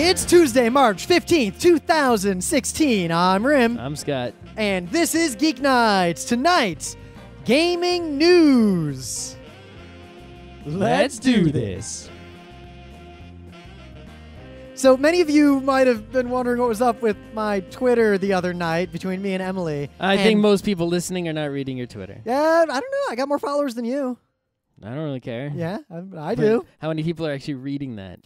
It's Tuesday, March 15th, 2016. I'm Rim. I'm Scott. And this is Geek Nights. Tonight's gaming news. Let's do this. So many of you might have been wondering what was up with my Twitter the other night between me and Emily. I think most people listening are not reading your Twitter. Yeah, I don't know. I got more followers than you. I don't really care. Yeah, I do. How many people are actually reading that?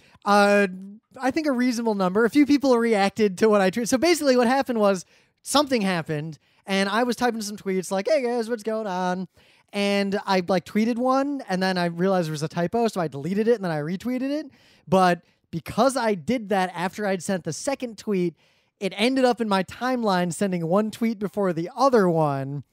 I think a reasonable number. A few people reacted to what I tweeted. So basically what happened was something happened, and I was typing some tweets like, hey guys, what's going on? And I tweeted one, and then I realized there was a typo, so I deleted it, and then I retweeted it. But because I did that after I'd sent the second tweet, it ended up in my timeline sending one tweet before the other one.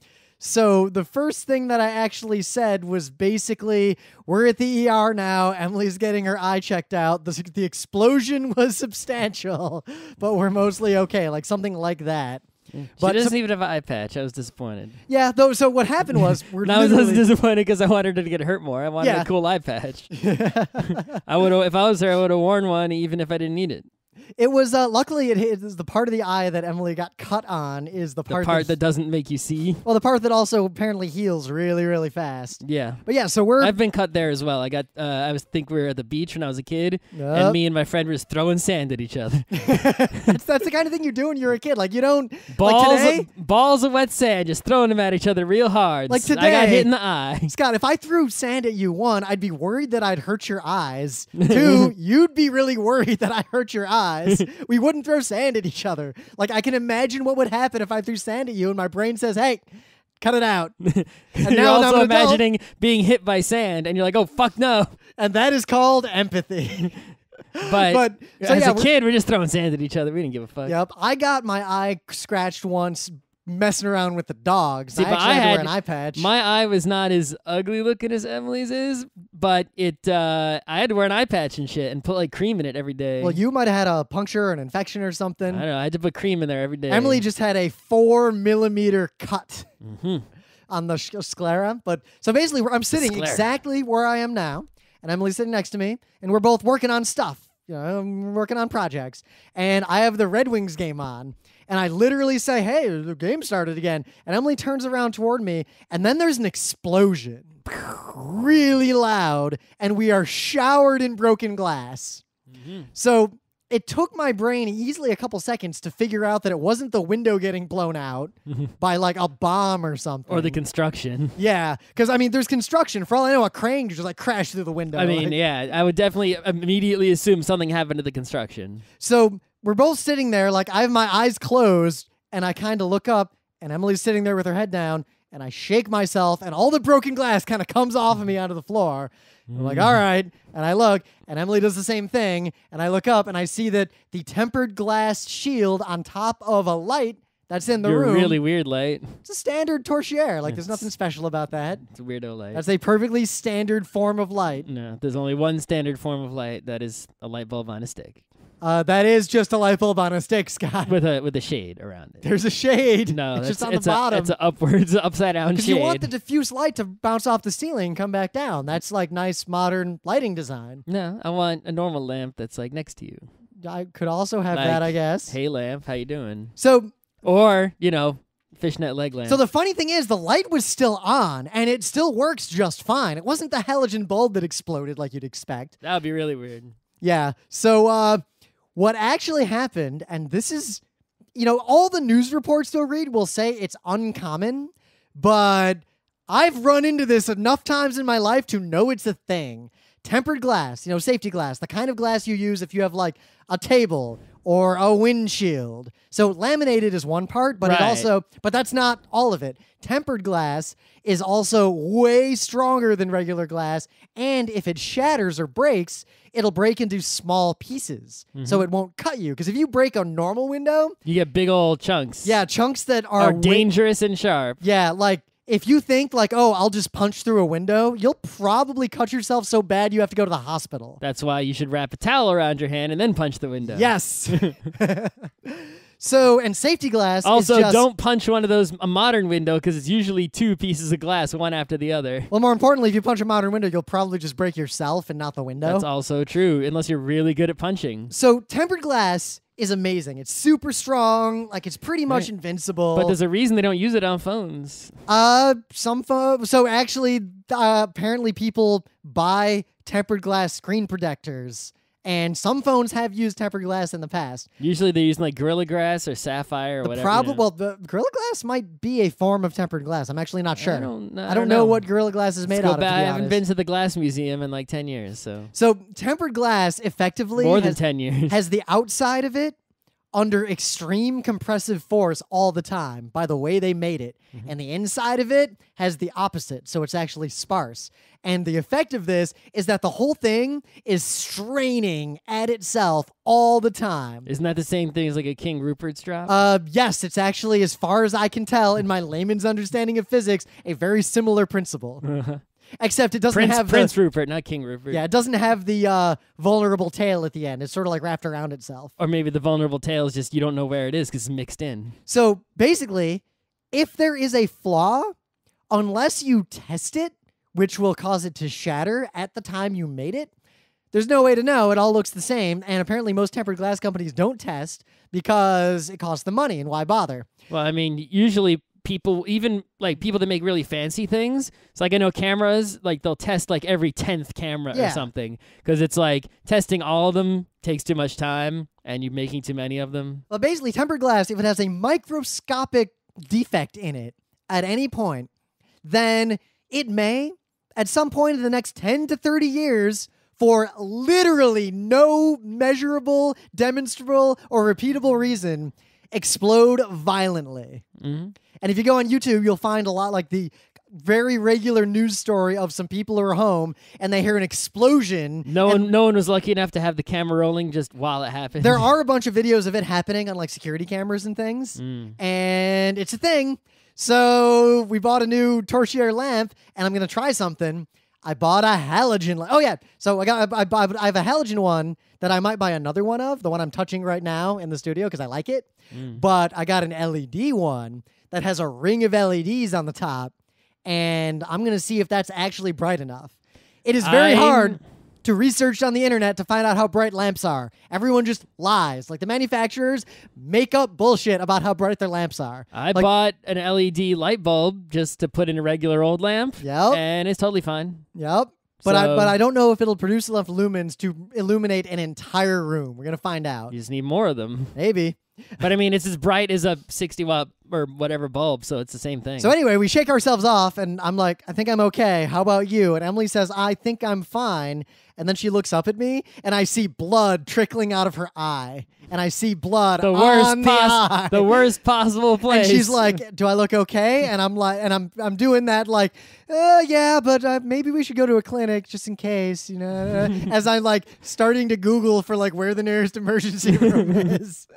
So the first thing that I actually said was basically, we're at the ER now. Emily's getting her eye checked out. The explosion was substantial, but we're mostly okay. Like something like that. She doesn't even have an eye patch. I was disappointed. Yeah, though. So what happened was I was disappointed because I wanted her to get hurt more. I wanted a cool eye patch. I would, if I was her, I would have worn one even if I didn't need it. It was luckily it is the part of the eye that Emily got cut on is the part that doesn't make you see. Well, the part that also apparently heals really, really fast. Yeah, but yeah, so I've been cut there as well. I got I think we were at the beach when I was a kid, Yep. and me and my friend were just throwing sand at each other. that's the kind of thing you do when you're a kid. Like you don't balls of wet sand, just throwing them at each other real hard. Like today, I got hit in the eye. Scott, if I threw sand at you, one, I'd be worried that I'd hurt your eyes. Two, you'd be really worried that I hurt your eyes. We wouldn't throw sand at each other. Like, I can imagine what would happen if I threw sand at you and my brain says, hey, cut it out. And you're also imagining being hit by sand and you're like, oh, fuck no. And that is called empathy. But as a kid, we're just throwing sand at each other. We didn't give a fuck. Yep. I got my eye scratched once messing around with the dogs. See, I had to wear an eye patch. My eye was not as ugly looking as Emily's is, but I had to wear an eye patch and shit and put cream in it every day. Well, you might have had a puncture or an infection or something. I don't know. I had to put cream in there every day. Emily just had a 4mm cut on the sclera. But so basically, I'm sitting exactly where I am now, and Emily's sitting next to me, and we're both working on stuff. You know, I'm working on projects, and I have the Red Wings game on, and I literally say, hey, the game started again, and Emily turns around toward me, and then there's an explosion, really loud, and we are showered in broken glass. So it took my brain easily a couple seconds to figure out that it wasn't the window getting blown out by a bomb or something. Or the construction. Yeah, because, I mean, there's construction. For all I know, a crane just crashed through the window. I mean, yeah, I would definitely immediately assume something happened to the construction. So we're both sitting there, I have my eyes closed, and I kind of look up, and Emily's sitting there with her head down, and I shake myself, and all the broken glass kind of comes off of me onto the floor. I'm like, all right. And I look, and Emily does the same thing. And I look up, and I see that the tempered glass shield on top of a light that's in the room. Really weird light. It's a standard torchiere. There's nothing special about that. It's a weirdo light. That's a perfectly standard form of light. No, there's only one standard form of light. That is a light bulb on a stick. That is just a light bulb on a stick, Scott. With a shade around it. There's a shade. No, it's just on the bottom. It's an upside down shade. Because you want the diffuse light to bounce off the ceiling and come back down. That's nice modern lighting design. No, I want a normal lamp that's next to you. I could also have that, I guess. Hey lamp, how you doing? So, or fishnet leg lamp. So the funny thing is, the light was still on, and it still works just fine. It wasn't the halogen bulb that exploded like you'd expect. That would be really weird. Yeah. So, what actually happened, and this is, all the news reports you'll read will say it's uncommon, but I've run into this enough times in my life to know it's a thing. Tempered glass, safety glass, the kind of glass you use if you have a table or a windshield. So laminated is one part, but but that's not all of it. Tempered glass is also way stronger than regular glass, and if it shatters or breaks, it'll break into small pieces, so it won't cut you. Because if you break a normal window, you get big old chunks. Yeah, chunks that are dangerous and sharp. Yeah, if you think oh, I'll just punch through a window, you'll probably cut yourself so bad you have to go to the hospital. That's why you should wrap a towel around your hand and then punch the window. Yes. So, and safety glass Also, is just... don't punch one of those, a modern window, because it's usually 2 pieces of glass, one after the other. Well, more importantly, if you punch a modern window, you'll probably just break yourself and not the window. That's also true, unless you're really good at punching. So, tempered glass is amazing. It's super strong. Like, it's pretty much invincible. But there's a reason they don't use it on phones. Some phones... So, actually, apparently people buy tempered glass screen protectors. And some phones have used tempered glass in the past. Usually they're using like Gorilla Glass or Sapphire or whatever. Well, the Gorilla Glass might be a form of tempered glass. I'm actually not sure. I don't know what Gorilla Glass is made out of. I haven't been to the glass museum in like 10 years. So tempered glass effectively more than 10 years has the outside of it under extreme compressive force all the time by the way they made it. And the inside of it has the opposite, so it's actually sparse. And the effect of this is that the whole thing is straining at itself all the time. Isn't that the same thing as like a King Rupert's drop? Yes, it's actually, as far as I can tell in my layman's understanding of physics, a very similar principle. Except it doesn't have Prince Rupert, not King Rupert. Yeah, it doesn't have the vulnerable tail at the end. It's sort of like wrapped around itself. Or maybe the vulnerable tail is just you don't know where it is because it's mixed in. So basically, if there is a flaw, unless you test it, which will cause it to shatter at the time you made it, there's no way to know. It all looks the same. And apparently most tempered glass companies don't test because it costs them money, and why bother? Well, I mean, usually people, even like people that make really fancy things, it's like I know cameras, like they'll test like every 10th camera or something, because it's like testing all of them takes too much time and you're making too many of them. Well, basically tempered glass, if it has a microscopic defect in it at any point, then it may, at some point in the next 10 to 30 years, for literally no measurable, demonstrable, or repeatable reason, explode violently. And if you go on YouTube, you'll find a lot like the very regular news story of some people who are home and they hear an explosion. No one was lucky enough to have the camera rolling just while it happened. There are a bunch of videos of it happening on like security cameras and things, and it's a thing. So we bought a new torchlight lamp, and I'm gonna try something. I bought a halogen lamp. Oh yeah, so I have a halogen one that I might buy another one of, the one I'm touching right now in the studio because I like it. But I got an LED one that has a ring of LEDs on the top, and I'm going to see if that's actually bright enough. It is very hard to research on the internet to find out how bright lamps are. Everyone just lies. Like the manufacturers make up bullshit about how bright their lamps are. I bought an LED light bulb just to put in a regular old lamp. Yep. And it's totally fine. Yep. But I don't know if it'll produce enough lumens to illuminate an entire room. We're going to find out. You just need more of them. Maybe. But I mean, it's as bright as a 60-watt or whatever bulb, so it's the same thing. So anyway, we shake ourselves off, and I'm like, I think I'm okay. How about you? And Emily says, I think I'm fine. And then she looks up at me, and I see blood trickling out of her eye. And I see blood on the eye. The worst possible place. And she's like, do I look okay? And I'm like, and I'm doing that like, yeah, but maybe we should go to a clinic just in case, you know, as I'm like starting to Google for like where the nearest emergency room is.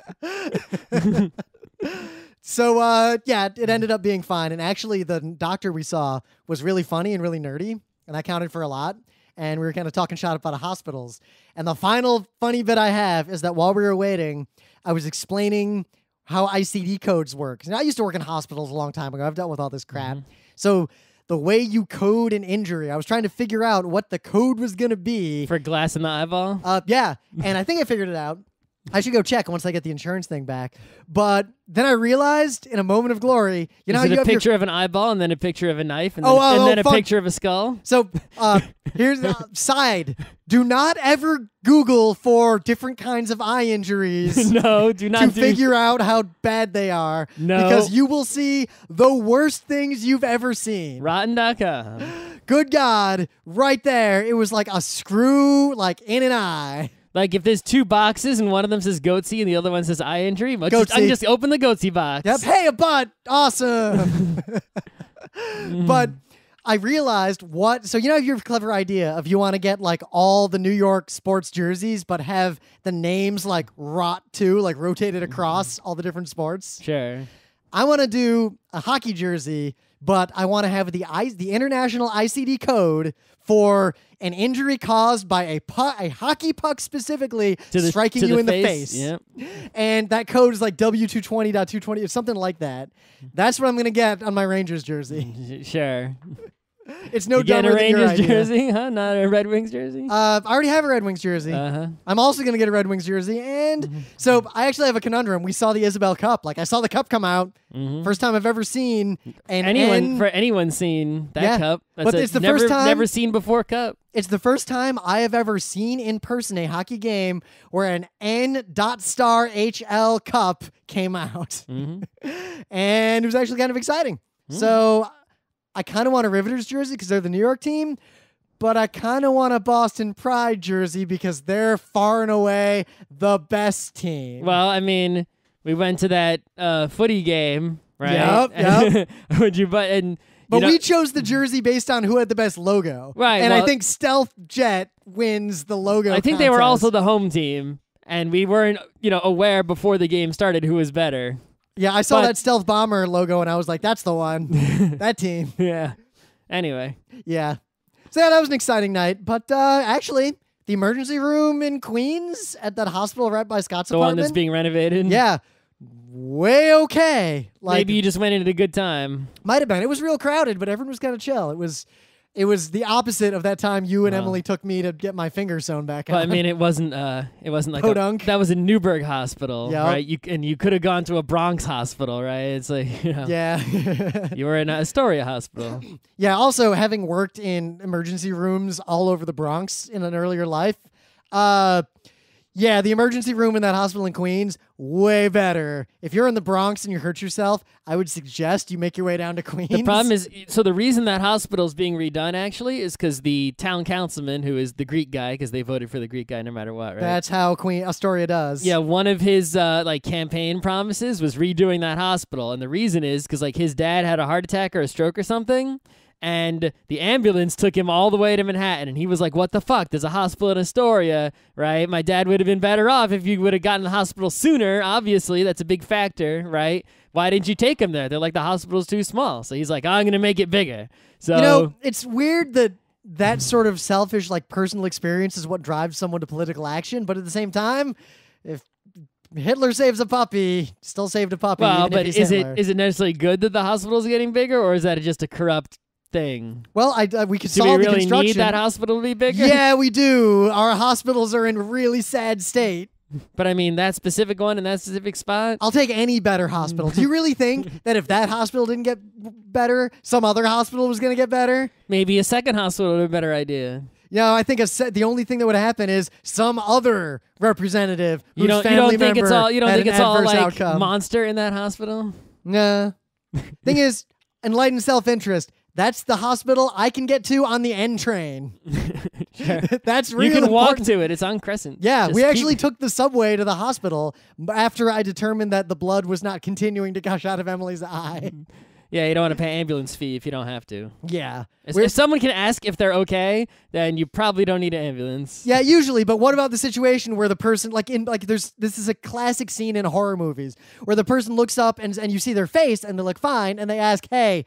So, yeah, it ended up being fine. And actually, the doctor we saw was really funny and really nerdy, and that counted for a lot. And we were kind of talking shop about hospitals. And the final funny bit I have is that while we were waiting, I was explaining how ICD codes work. And I used to work in hospitals a long time ago. I've dealt with all this crap. So the way you code an injury, I was trying to figure out what the code was going to be. For glass in the eyeball? Yeah. And I think I figured it out. I should go check once I get the insurance thing back. But then I realized in a moment of glory, you know how you have a picture of an eyeball and then a picture of a knife and then a picture of a skull? So here's the side. Do not ever Google for different kinds of eye injuries. No, do not figure out how bad they are. No. Because you will see the worst things you've ever seen. Rotten.com. Good God. Right there. It was like a screw like in an eye. Like, if there's 2 boxes and one of them says goatsy and the other one says eye injury, I can just open the goatsy box. Yep. Hey, a butt. Awesome. But I realized so you know your clever idea of you want to get, like, all the New York sports jerseys but have the names, like, like, rotated across all the different sports? Sure. I want to do a hockey jersey but I want to have the international ICD code for an injury caused by a hockey puck specifically striking you in the face. Yep. And that code is like W220.220 or something like that. That's what I'm going to get on my Rangers jersey. Sure. It's no you get dumber a than your Rangers idea. jersey, huh? Not a Red Wings jersey? I already have a Red Wings jersey. I'm also going to get a Red Wings jersey. And so I actually have a conundrum. We saw the Isabel Cup. Like, I saw the cup come out. First time I've ever seen anyone seen that cup. That's but it's the first time never seen before cup. It's the first time I have ever seen in person a hockey game where an N.Star HL Cup came out. And it was actually kind of exciting. So I kind of want a Riveters jersey because they're the New York team, but I kind of want a Boston Pride jersey because they're far and away the best team. Well, I mean, we went to that footy game, right? Yep. But we chose the jersey based on who had the best logo. Right. And I think Stealth Jet wins the logo I think they were also the home team, and we weren't, aware before the game started who was better. Yeah, I saw that Stealth Bomber logo, and I was like, that's the one. That team. Yeah. Anyway. Yeah. So yeah, that was an exciting night. But actually, the emergency room in Queens at that hospital right by Scott's apartment. The one that's being renovated? Yeah. Way okay. Like, maybe you just went in at a good time. Might have been. It was real crowded, but everyone was kind of chill. It was the opposite of that time you and Emily took me to get my finger sewn back on. I mean, it wasn't like Podunk. that was a Newburgh hospital, Yep. right? You could have gone to a Bronx hospital, right? It's like, Yeah. you were in Astoria hospital. Yeah, also having worked in emergency rooms all over the Bronx in an earlier life, yeah, the emergency room in that hospital in Queens, way better. If you're in the Bronx and you hurt yourself, I would suggest you make your way down to Queens. The problem is, so the reason that hospital is being redone actually is because the town councilman, who is the Greek guy, because they voted for the Greek guy no matter what, right? That's how Astoria does. Yeah, one of his campaign promises was redoing that hospital, and the reason is because his dad had a heart attack or a stroke or something. And the ambulance took him all the way to Manhattan. And he was like, what the fuck? There's a hospital in Astoria, right? My dad would have been better off if you would have gotten to the hospital sooner. Obviously, that's a big factor, right? Why didn't you take him there? They're like, the hospital's too small. So he's like, I'm going to make it bigger. So it's weird that sort of selfish, personal experience is what drives someone to political action. But at the same time, if Hitler saves a puppy, still saved a puppy. Well, but is it necessarily good that the hospital's getting bigger, or is that just a corrupt thing? Well, we could Do solve we the really construction. need that hospital to be bigger? Yeah, we do. Our hospitals are in a really sad state. But I mean, that specific one in that specific spot? I'll take any better hospital. Do you really think that if that hospital didn't get better, some other hospital was going to get better? Maybe a second hospital would be a better idea. Yeah, I think the only thing that would happen is some other representative whose family member you don't had think an it's all adverse like outcome. monster in that hospital? Nah. Thing is, enlightened self-interest. That's the hospital I can get to on the N train. Sure. That's really You can important. walk to it. It's on Crescent. Yeah, Just we actually keep- took the subway to the hospital after I determined that the blood was not continuing to gush out of Emily's eye. Yeah, you don't want to pay ambulance fee if you don't have to. Yeah. If someone can ask if they're okay, then you probably don't need an ambulance. Yeah, usually, but what about the situation where the person this is a classic scene in horror movies where the person looks up and you see their face and they look fine and they ask, "Hey,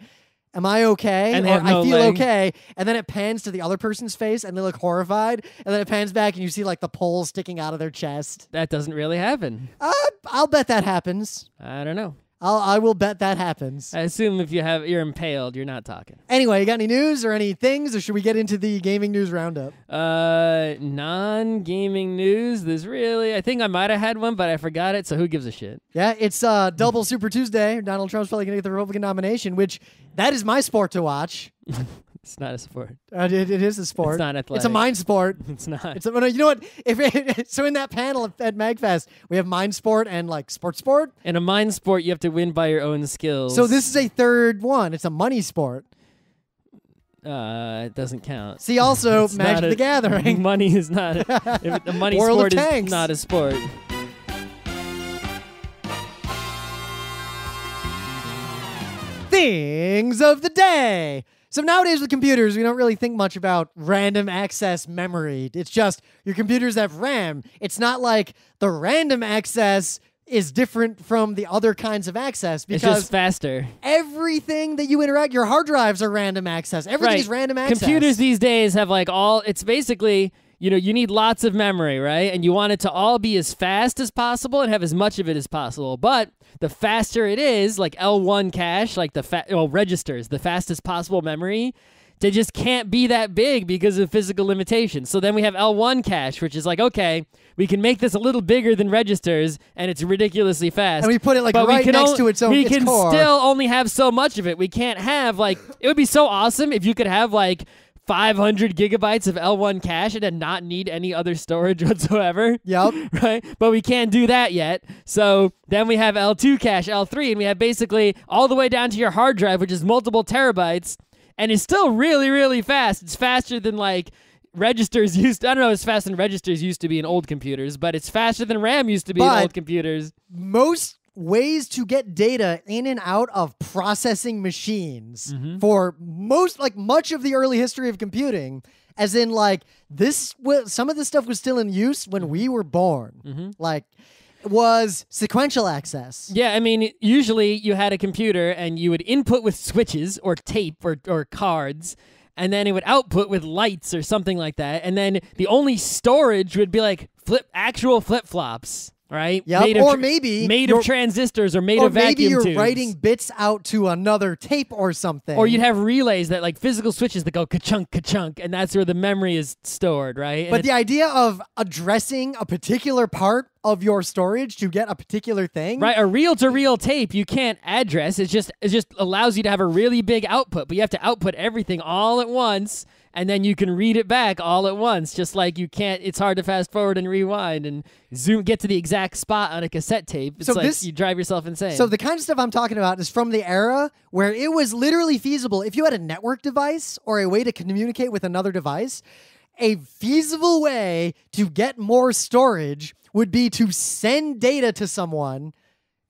am I okay?" And they or have no "I feel leg. okay." And then it pans to the other person's face and they look horrified. And then it pans back and you see the poles sticking out of their chest. That doesn't really happen. I'll bet that happens. I don't know. I will bet that happens. I assume if you're impaled, you're not talking. Anyway, you got any news or any things, or should we get into the gaming news roundup? Non-gaming news. I think I might have had one, but I forgot it, so who gives a shit? Yeah, it's double Super Tuesday. Donald Trump's probably going to get the Republican nomination, which that is my sport to watch. It's not a sport. It is a sport. It's not athletic. It's a mind sport. It's not. You know what? So in that panel at MagFest, we have mind sport and sport. In a mind sport, you have to win by your own skills. So this is a third one. It's a money sport. It doesn't count. See also It's Magic not the Gathering. Money is not. The money World of sport is Tanks. not a sport. Things of the day. So nowadays with computers, we don't really think much about random access memory. It's just your computers have RAM. It's not like the random access is different from the other kinds of access because it's just faster. Everything that you interact, your hard drives are random access. Everything is random access. Computers these days have like it's basically, you know, you need lots of memory, right? And you want it to all be as fast as possible and have as much of it as possible. But the faster it is, like L1 cache, like registers, the fastest possible memory, they just can't be that big because of physical limitations. So then we have L1 cache, which is like, okay, we can make this a little bigger than registers, and it's ridiculously fast. And we put it like right next to its own core. We can still only have so much of it. We can't have like, it would be so awesome if you could have like 500 gigabytes of L1 cache and then not need any other storage whatsoever. Yep. Right? But we can't do that yet. So then we have L2 cache, L3, and we have basically all the way down to your hard drive, which is multiple terabytes, and it's still really, really fast. It's faster than like registers used to, I don't know, it's faster than registers used to be in old computers, but it's faster than RAM used to be in old computers. Most ways to get data in and out of processing machines for much of the early history of computing, as in like some of this stuff was still in use when we were born. Like, was sequential access. Yeah, I mean, usually you had a computer and you would input with switches or tape or cards, and then it would output with lights or something like that, and then the only storage would be like actual flip-flops. Right? Yep. Or maybe made of transistors or made of vacuum tubes. Maybe you're writing bits out to another tape or something. Or you'd have relays that like physical switches that go ka-chunk, ka-chunk, and that's where the memory is stored, right? But the idea of addressing a particular part of your storage to get a particular thing. Right, a reel-to-reel tape you can't address. It just allows you to have a really big output, but you have to output everything all at once, and then you can read it back all at once, just like you can't, it's hard to fast forward and rewind and get to the exact spot on a cassette tape. It's like you drive yourself insane. So the kind of stuff I'm talking about is from the era where it was literally feasible. If you had a network device or a way to communicate with another device, a feasible way to get more storage would be to send data to someone,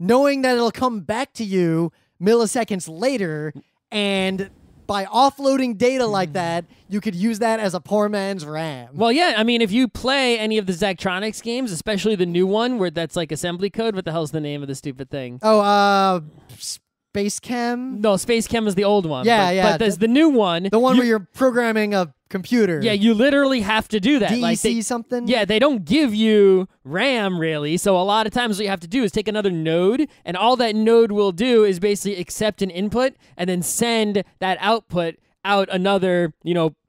knowing that it'll come back to you milliseconds later, and by offloading data like that, you could use that as a poor man's RAM. Well, yeah, I mean, if you play any of the Zachtronics games, especially the new one where that's like assembly code, what the hell's the name of the stupid thing? Oh, Space Chem? No, Space Chem is the old one. Yeah, But there's the new one. The one where you're programming a computer. Yeah, you literally have to do that. DEC something? Yeah, they don't give you RAM, really. So a lot of times what you have to do is take another node, and all that node will do is basically accept an input and then send that output out another,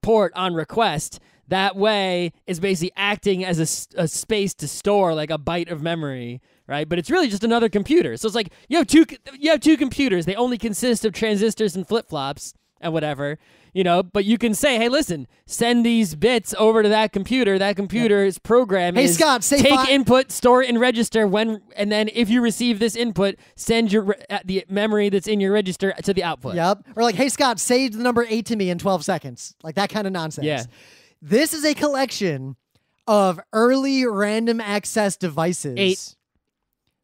port on request. That way, it's basically acting as a space to store like a byte of memory, right? But it's really just another computer. So it's like you have two computers. They only consist of transistors and flip-flops and whatever, but you can say, hey, listen, send these bits over to that computer. That computer's program hey, is Scott, take input, store it in register, and then if you receive this input, send the memory that's in your register to the output. Yep. Or like, hey, Scott, say the number 8 to me in 12 seconds. Like that kind of nonsense. Yeah. This is a collection of early random access devices. 8.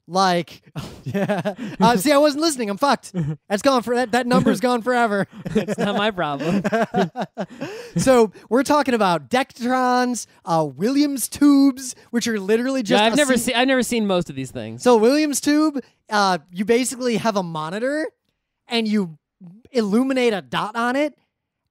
Like, yeah. See, I wasn't listening. I'm fucked. That's gone for that number's gone forever. It's not my problem. So we're talking about Dectrons, Williams tubes, which are literally just. Yeah, I've never seen most of these things. So Williams tube, you basically have a monitor, and you illuminate a dot on it,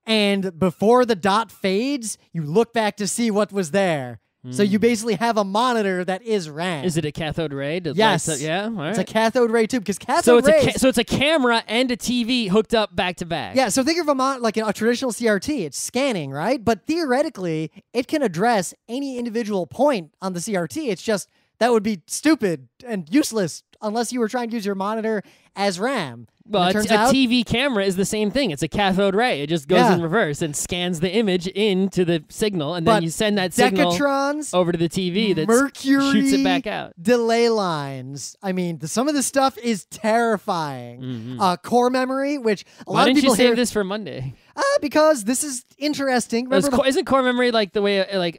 and before the dot fades, you look back to see what was there. So you basically have a monitor that is RAM. Is it a cathode ray? Yes. Yeah, all right. It's a cathode ray tube because cathode rays. So it's a camera and a TV hooked up back to back. Yeah. So think of like a traditional CRT. It's scanning, right? But theoretically, it can address any individual point on the CRT. It's just that would be stupid and useless unless you were trying to use your monitor as RAM. Well, a TV camera is the same thing. It's a cathode ray. It just goes in reverse and scans the image into the signal, and then you send that signal over to the TV that shoots it back out. Delay lines. I mean, some of this stuff is terrifying. Core memory, which a lot of people Why didn't you save this for Monday? Because this is interesting. Isn't core memory like the way, a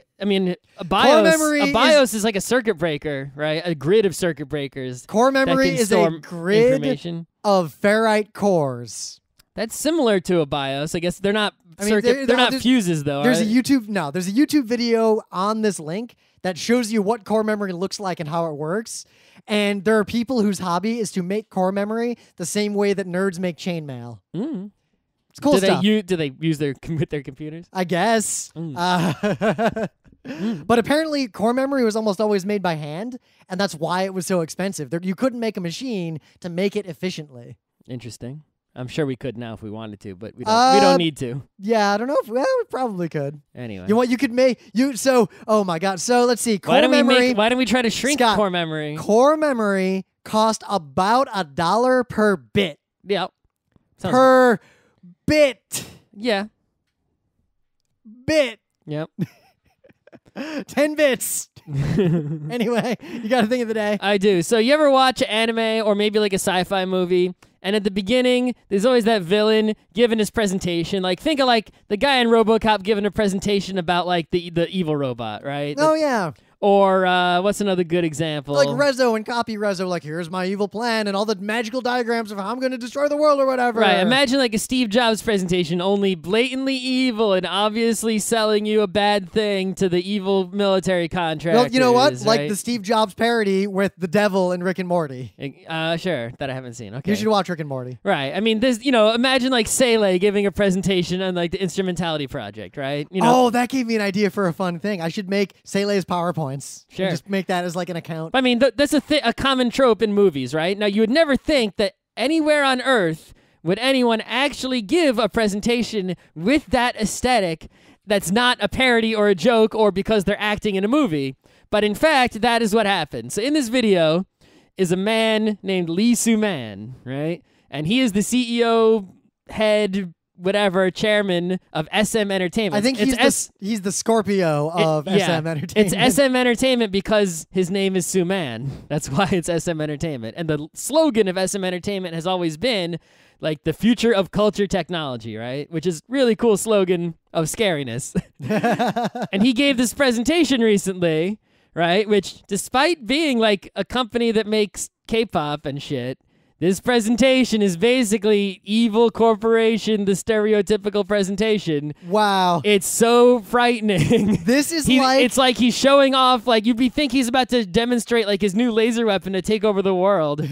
BIOS is like a circuit breaker, right? A grid of circuit breakers. Core memory is a grid information of ferrite cores. That's similar to a BIOS. I guess they're not they're not there's- fuses though. There's are a they? YouTube video on this link that shows you what core memory looks like and how it works. And there are people whose hobby is to make core memory the same way that nerds make chainmail. Mm. It's cool stuff. Do they use with their computers? I guess. But apparently core memory was almost always made by hand, and that's why it was so expensive. You couldn't make a machine to make it efficiently. Interesting. I'm sure we could now if we wanted to, but we don't need to. Yeah, I don't know. We probably could. Anyway. You know what? You could make oh my god. So let's see. Core memory. Why don't we try to shrink Scott, core memory? Core memory cost about $1 per bit. Yep. Per bit. Yeah. Bit. Yep. 10 bits. Anyway, you got a thing of the day. I do. So you ever watch anime or maybe like a sci-fi movie, and at the beginning, there's always that villain giving his presentation. Like, think of like the guy in RoboCop giving a presentation about like the evil robot, right? Oh, yeah. Or what's another good example? Like Rezo and Copy Rezo, like, here's my evil plan and all the magical diagrams of how I'm going to destroy the world or whatever. Right. Imagine like a Steve Jobs presentation, only blatantly evil and obviously selling you a bad thing to the evil military contractors. Well, you know what? Right? Like the Steve Jobs parody with the devil in Rick and Morty. Sure. That I haven't seen. Okay. You should watch Rick and Morty. Right. I mean, this. Imagine like Sele giving a presentation on like the Instrumentality Project, right? Oh, that gave me an idea for a fun thing. I should make Sele's PowerPoints. Sure. And just make that as like an account. I mean, that's a common trope in movies, right? Now, you would never think that anywhere on Earth would anyone actually give a presentation with that aesthetic that's not a parody or a joke or because they're acting in a movie. But in fact, that is what happened. So in this video is a man named Lee Soo-man, right? And he is the CEO, head, whatever, chairman of SM Entertainment. I think he's the Scorpio of SM Entertainment. It's SM Entertainment because his name is Soo-man. That's why it's SM Entertainment. And the slogan of SM Entertainment has always been like the future of culture technology, right? Which is really cool slogan of scariness. And he gave this presentation recently, right? Which despite being like a company that makes K-pop and shit, this presentation is basically evil corporation, the stereotypical presentation. Wow. It's so frightening. This is it's like he's showing off, like you'd think he's about to demonstrate like his new laser weapon to take over the world.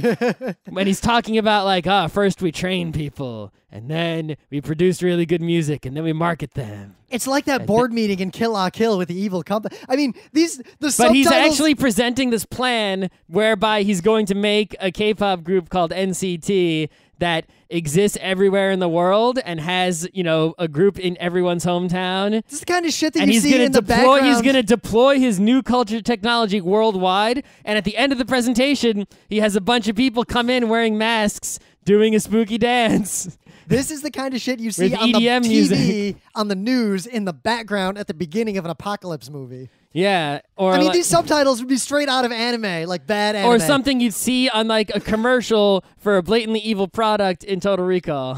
When he's talking about like, first we train people and then we produce really good music and then we market them. It's like that board meeting in Kill La Kill with the evil company. I mean, But he's actually presenting this plan whereby he's going to make a K-pop group called NCT that exists everywhere in the world and has, a group in everyone's hometown. This is the kind of shit that you see in the background. He's going to deploy his new culture technology worldwide, and at the end of the presentation, he has a bunch of people come in wearing masks doing a spooky dance. This is the kind of shit you see With on the EDM TV, music. on the news, in the background at the beginning of an apocalypse movie. Yeah. Or I mean, these subtitles would be straight out of anime, like bad anime. Or something you'd see on like a commercial for a blatantly evil product in Total Recall.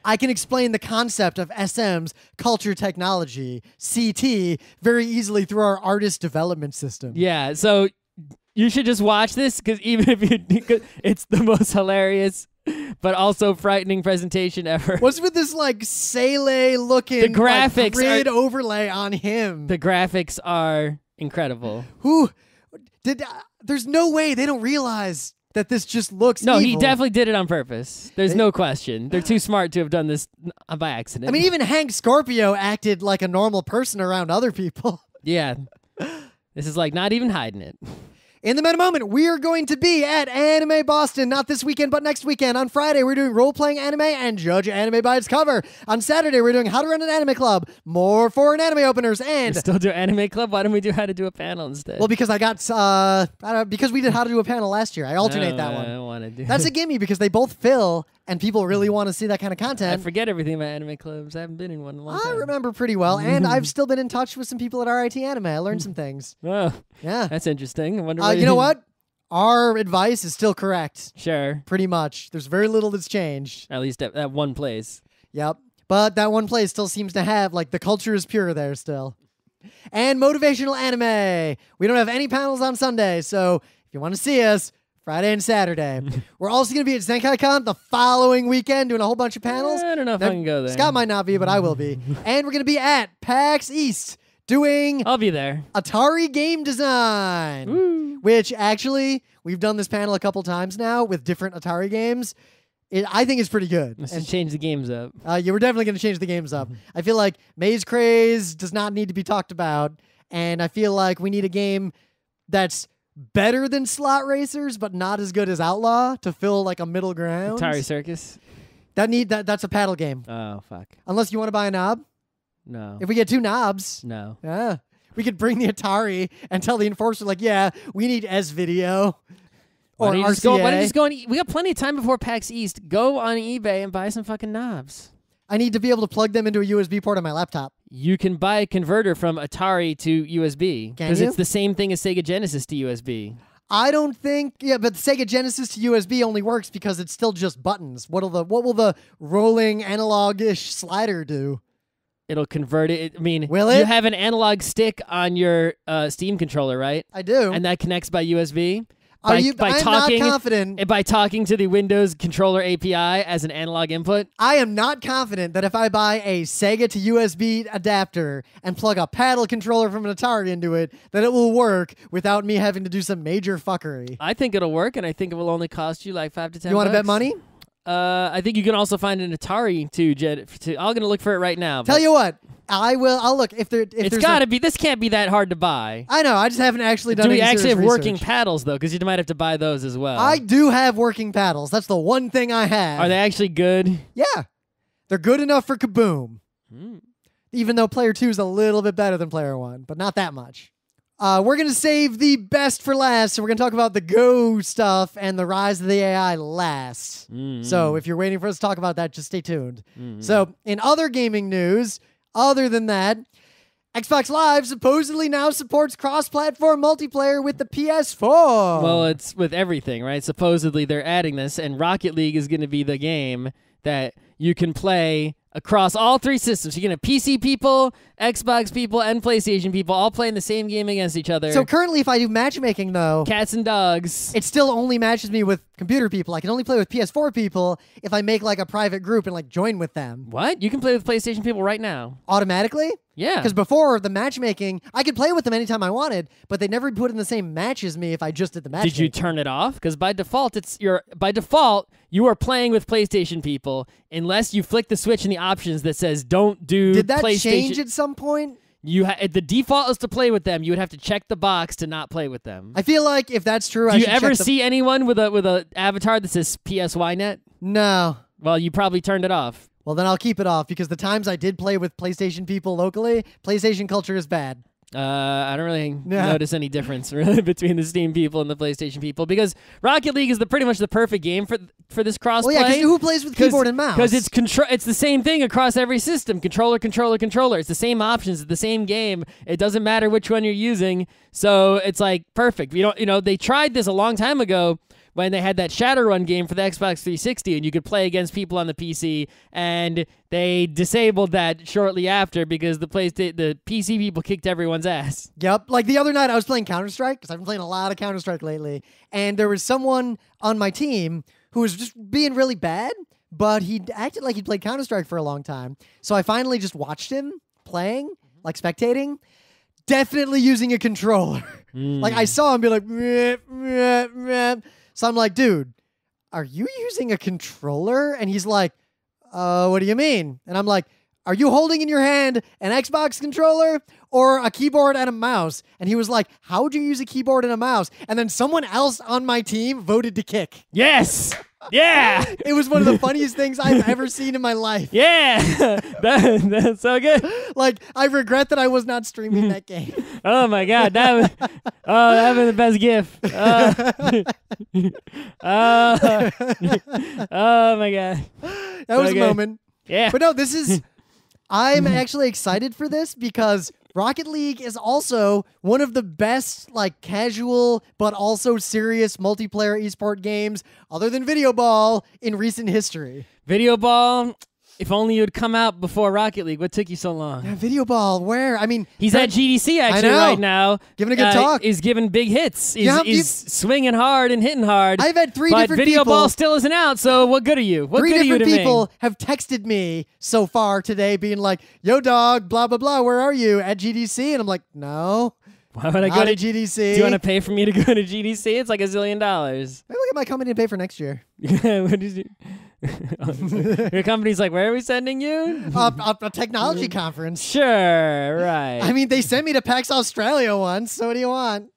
I can explain the concept of SM's culture technology, CT, very easily through our artist development system. Yeah, so you should just watch this because it's the most hilarious but also frightening presentation ever. What's with this like Sele looking the graphics like, grid overlay on him? The graphics are incredible. There's no way they don't realize that this just looks No, evil. he definitely did it on purpose. There's no question. They're too smart to have done this by accident. I mean, even Hank Scorpio acted like a normal person around other people. Yeah. This is like not even hiding it. In the Meta Moment, we are going to be at Anime Boston, not this weekend, but next weekend. On Friday, we're doing role-playing anime and judge anime by its cover. On Saturday, we're doing How to Run an Anime Club, more foreign anime openers, and... We still do Anime Club? Why don't we do How to Do a Panel instead? Well, because because we did How to Do a Panel last year. I alternate that one. I don't want to do That's a gimme because they both fill, and people really want to see that kind of I content. forget everything about anime clubs. I haven't been in one in a long time. I remember pretty well, and I've still been in touch with some people at RIT Anime. I learned some things. Oh, Yeah. that's interesting. I wonder You know what? Our advice is still correct. Sure. Pretty much. There's very little that's changed. At least at that one place. Yep. But that one place still seems to have, like, the culture is pure there still. And motivational anime. We don't have any panels on Sunday, so if you want to see us, Friday and Saturday. We're also going to be at ZenkaiCon the following weekend doing a whole bunch of panels. I don't know if I can go there. Scott might not be, but I will be. And we're going to be at PAX East doing I'll be there. Atari game design. Woo. Which actually, we've done this panel a couple times now with different Atari games. I think it's pretty good. Let's just change the games up. Yeah, we're definitely going to change the games up. I feel like Maze Craze does not need to be talked about, and I feel like we need a game that's better than Slot Racers, but not as good as Outlaw to fill like a middle ground. Atari Circus? That's a paddle game. Oh, fuck. Unless you want to buy a knob. No. If we get 2 knobs, No. yeah, we could bring the Atari and tell the enforcer, like, yeah, we need S video. Or Why RCA. don't you just go on, we got plenty of time before PAX East. Go on eBay and buy some fucking knobs. I need to be able to plug them into a USB port on my laptop. You can buy a converter from Atari to USB. Can Because you? it's the same thing as Sega Genesis to USB. I don't think, but the Sega Genesis to USB only works because it's still just buttons. What will the rolling analog-ish slider do? It'll convert it. I mean, Will you it? have an analog stick on your Steam controller, right? I do. And that connects by USB. I'm talking, not confident. And by talking to the Windows controller API as an analog input. I am not confident that if I buy a Sega to USB adapter and plug a paddle controller from an Atari into it, that it will work without me having to do some major fuckery. I think it'll work, and I think it will only cost you like $5 to $10. You want to bet money? I think you can also find an Atari I'm gonna look for it right now. Tell you what, I'll look if there. If it's there's gotta be. This can't be that hard to buy. I know. I just haven't actually done. Do we any actually serious have working research. paddles though? Because you might have to buy those as well. I do have working paddles. That's the one thing I have. Are they actually good? Yeah, they're good enough for Kaboom. Even though Player 2 is a little bit better than Player 1, but not that much. We're going to save the best for last, so we're going to talk about the Go stuff and the rise of the AI last. So if you're waiting for us to talk about that, just stay tuned. So in other gaming news, other than that, Xbox Live supposedly now supports cross-platform multiplayer with the PS4. Well, it's with everything, right? Supposedly they're adding this, and Rocket League is going to be the game that you can play across all 3 systems. You can have PC people, Xbox people, and PlayStation people all playing the same game against each other. So currently, if I do matchmaking, though, cats and dogs, it still only matches me with computer people. I can only play with PS4 people if I make like a private group and like join with them. What? You can play with PlayStation people right now. Automatically? Yeah. Because before the matchmaking, I could play with them anytime I wanted, but they never put in the same match as me if I just did the matchmaking. Did you turn it off? Because by default, you are playing with PlayStation people unless you flick the switch in the options that says don't do Did that PlayStation. change at some point? The default is to play with them. You would have to check the box to not play with them. I feel like if that's true, Do I you should ever check the... see anyone with a avatar that says PSYNet? No. Well, you probably turned it off. Well, then I'll keep it off because the times I did play with PlayStation people locally, PlayStation culture is bad. I don't really notice any difference really between the Steam people and the PlayStation people because Rocket League is pretty much the perfect game for this crossplay. Well, yeah, because who plays with keyboard and mouse? Because it's the same thing across every system. Controller. It's the same options. It's the same game. It doesn't matter which one you're using. So it's like perfect. They tried this a long time ago when they had that Shadowrun game for the Xbox 360 and you could play against people on the PC, and they disabled that shortly after because the PC people kicked everyone's ass. Yep. Like the other night I was playing Counter-Strike because I've been playing a lot of Counter-Strike lately, and there was someone on my team who was just being really bad, but he acted like he'd played Counter-Strike for a long time. So I finally just watched him playing, like spectating, definitely using a controller. Like I saw him be like, meh, meh, meh. So I'm like, dude, are you using a controller? And he's like, what do you mean? And I'm like, are you holding in your hand an Xbox controller or a keyboard and a mouse? And he was like, how would you use a keyboard and a mouse? And then someone else on my team voted to kick. Yes. Yeah. It was one of the funniest things I've ever seen in my life. Yeah. That's so good. Like, I regret that I was not streaming that game. Oh my God. That would have been the best GIF. Oh my God. That was a moment. Yeah. But no, I'm actually excited for this because Rocket League is also one of the best, like, casual but also serious multiplayer esport games, other than Video Ball, in recent history. Video Ball, If only you'd come out before Rocket League. What took you so long? Yeah, Video Ball, where? I mean, he's at GDC actually right now. Giving a good talk. He's giving big hits. He's swinging hard and hitting hard. I've had three different Video people. Ball still isn't out, so what good are you? What three good are you to different people me? have texted me so far today being like, yo, dog, blah, blah, blah, where are you? At GDC? And I'm like, no. Why would I go to GDC? Do you want to pay for me to go to GDC? It's like $1 zillion. Maybe look at my company and pay for next year. What is it? Your company's like, where are we sending you? A technology conference. Sure, right. I mean, they sent me to PAX Australia once, so what do you want?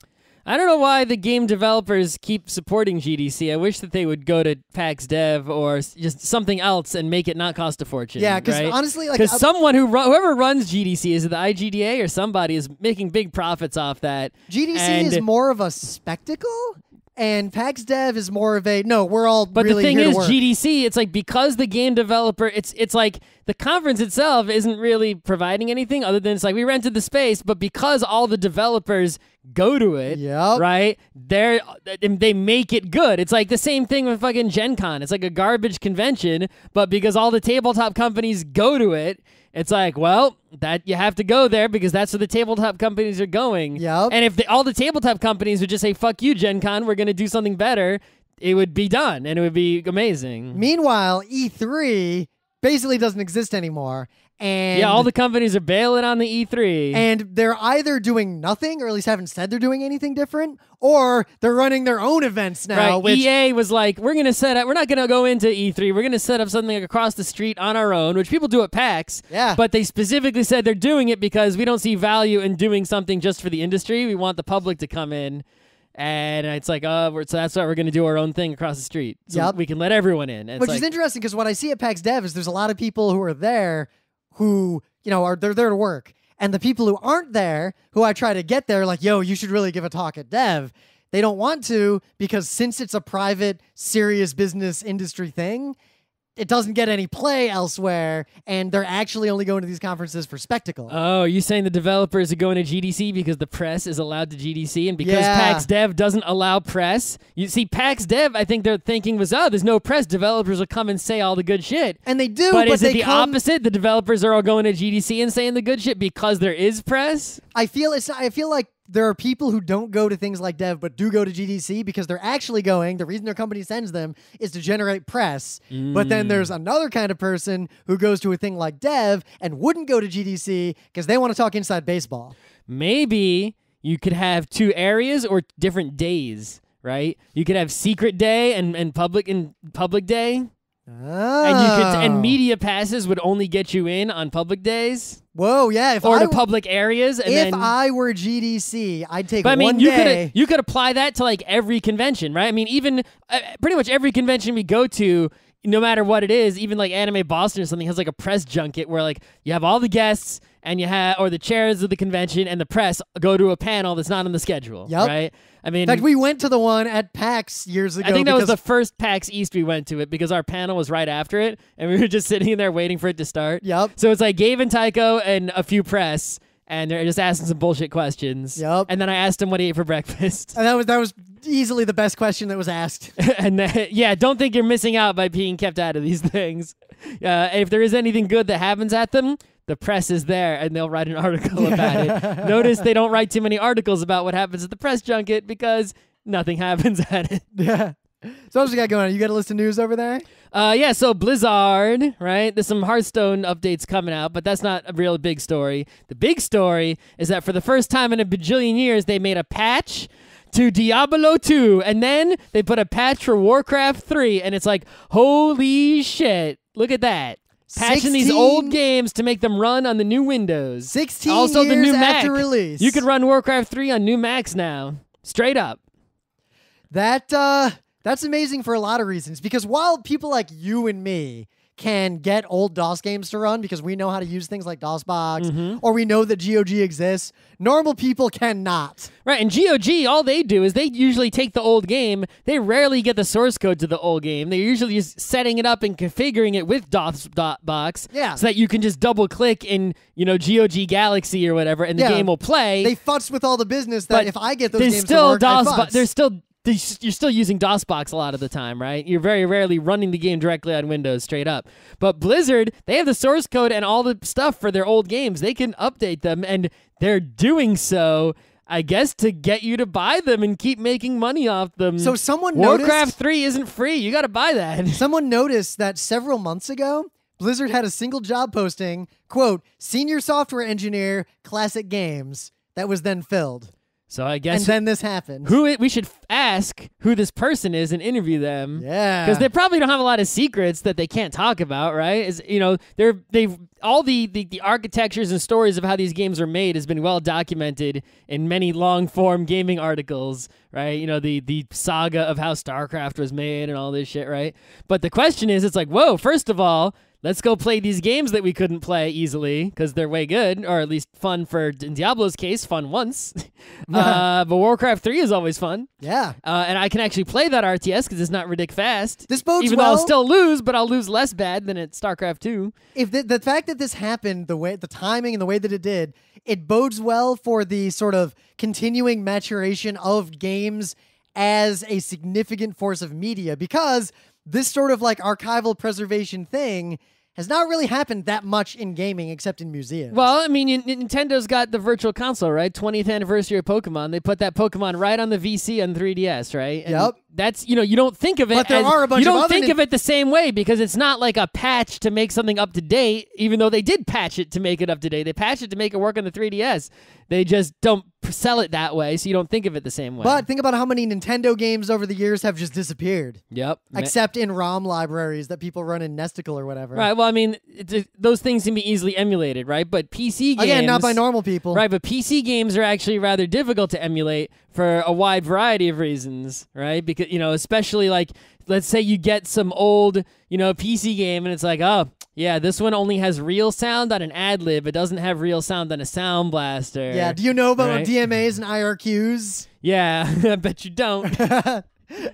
I don't know why the game developers keep supporting GDC. I wish that they would go to PAX Dev or just something else and make it not cost a fortune. Yeah, because honestly, like, because whoever runs GDC, is it the IGDA or somebody, is making big profits off that. GDC is more of a spectacle. And PAX Dev is more of a, no, we're all but really the thing here is, to work. GDC, it's like, because the game developer, it's like the conference itself isn't really providing anything other than it's like we rented the space, but because all the developers go to it, right, they make it good. It's like the same thing with fucking Gen Con. It's like a garbage convention, but because all the tabletop companies go to it, it's like, well, that you have to go there because that's where the tabletop companies are going. Yep. And if all the tabletop companies would just say, fuck you, Gen Con, we're going to do something better, it would be done and it would be amazing. Meanwhile, E3 basically doesn't exist anymore. And yeah, all the companies are bailing on the E3. And they're either doing nothing, or at least haven't said they're doing anything different, or they're running their own events now. Right. Which EA was like, we're not going to go into E3. We're going to set up something like across the street on our own, which people do at PAX. Yeah. But they specifically said they're doing it because we don't see value in doing something just for the industry. We want the public to come in. And it's like, so that's why we're going to do our own thing across the street. So we can let everyone in. And which is interesting because what I see at PAX Dev is there's a lot of people who are there who, they're there to work. And the people who aren't there, who I try to get there, like, yo, you should really give a talk at Dev. They don't want to because since it's a private, serious business industry thing, it doesn't get any play elsewhere, and they're actually only going to these conferences for spectacle. Oh, you saying the developers are going to GDC because the press is allowed to GDC, and because PAX Dev doesn't allow press? You see, PAX Dev, I think their thinking was, there's no press, developers will come and say all the good shit. And they do, but is it the opposite? The developers are all going to GDC and saying the good shit because there is press? I feel like there are people who don't go to things like Dev but do go to GDC because they're actually going, the reason their company sends them is to generate press. But then there's another kind of person who goes to a thing like Dev and wouldn't go to GDC because they want to talk inside baseball. Maybe you could have two areas or different days, right? You could have secret day and public day. Oh. And media passes would only get you in on public days. Whoa, yeah. To public areas. And if I were GDC, I'd take one day. You could apply that to like every convention, right? I mean, even pretty much every convention we go to, no matter what it is, even like Anime Boston or something has like a press junket where like you have all the guests and or the chairs of the convention and the press go to a panel that's not on the schedule, right? I mean, in fact, we went to the one at PAX years ago. I think that was the first PAX East we went to it because our panel was right after it, and we were just sitting in there waiting for it to start. Yep. So it's like Gabe and Tycho and a few press, and they're just asking some bullshit questions. Yep. And then I asked him what he ate for breakfast. And that was easily the best question that was asked. And don't think you're missing out by being kept out of these things. And if there is anything good that happens at them, the press is there, and they'll write an article about it. Notice they don't write too many articles about what happens at the press junket because nothing happens at it. Yeah. So what else you got going on? You got a list of news over there? So Blizzard, right? There's some Hearthstone updates coming out, but that's not a real big story. The big story is that for the first time in a bajillion years, they made a patch to Diablo 2, and then they put a patch for Warcraft 3, and it's like, holy shit, look at that. Patching these old games to make them run on the new Windows. 16 also, years the new after Mac. release. You could run Warcraft 3 on new Macs now. Straight up. That's amazing for a lot of reasons. Because while people like you and me can get old DOS games to run because we know how to use things like DOSBox or we know that GOG exists, normal people cannot. Right, and GOG, all they do is they usually take the old game. They rarely get the source code to the old game. They're usually just setting it up and configuring it with DOSBox so that you can just double-click in, GOG Galaxy or whatever, and the game will play. They futz with all the business that if I get those games still to work, I futz. There's still you're still using DOSBox a lot of the time, right? You're very rarely running the game directly on Windows straight up. But Blizzard, they have the source code and all the stuff for their old games. They can update them, and they're doing so, I guess, to get you to buy them and keep making money off them. So someone Warcraft noticed, 3 isn't free. You got to buy that. Someone noticed that several months ago, Blizzard had a single job posting, quote, senior software engineer, classic games, that was then filled. So I guess... And then this happened. We should ask who this person is and interview them. Yeah. Because they probably don't have a lot of secrets that they can't talk about, right? They've all the architectures and stories of how these games are made has been well documented in many long-form gaming articles, right? You know, the saga of how StarCraft was made and all this shit, right? But the question is, it's like, whoa, first of all, let's go play these games that we couldn't play easily because they're way good, or at least fun for, in Diablo's case, fun once. But Warcraft 3 is always fun. Yeah. And I can actually play that RTS because it's not ridiculous fast. This bodes Even though I'll still lose, but I'll lose less bad than at StarCraft 2. If the fact that this happened, the timing and the way that it did, it bodes well for the sort of continuing maturation of games as a significant force of media, because this sort of like archival preservation thing has not really happened that much in gaming except in museums. Well, I mean, Nintendo's got the Virtual Console, right? 20th anniversary of Pokemon. They put that Pokemon right on the VC on 3DS, right? And yep. That's, you don't think of it but there are a bunch you don't of think of it the same way because it's not like a patch to make something up to date, even though they did patch it to make it up to date. They patched it to make it work on the 3DS. They just don't sell it that way, so you don't think of it the same way. But think about how many Nintendo games over the years have just disappeared. Yep. Except in ROM libraries that people run in Nesticle or whatever. Right, well, I mean, those things can be easily emulated, right? But PC games... Again, not by normal people. Right, but PC games are actually rather difficult to emulate for a wide variety of reasons, right? Because, especially like, let's say you get some old, PC game and it's like, oh, yeah, this one only has real sound on an ad-lib. It doesn't have real sound on a sound blaster. Yeah, do you know about right? DMAs and IRQs? Yeah, I bet you don't.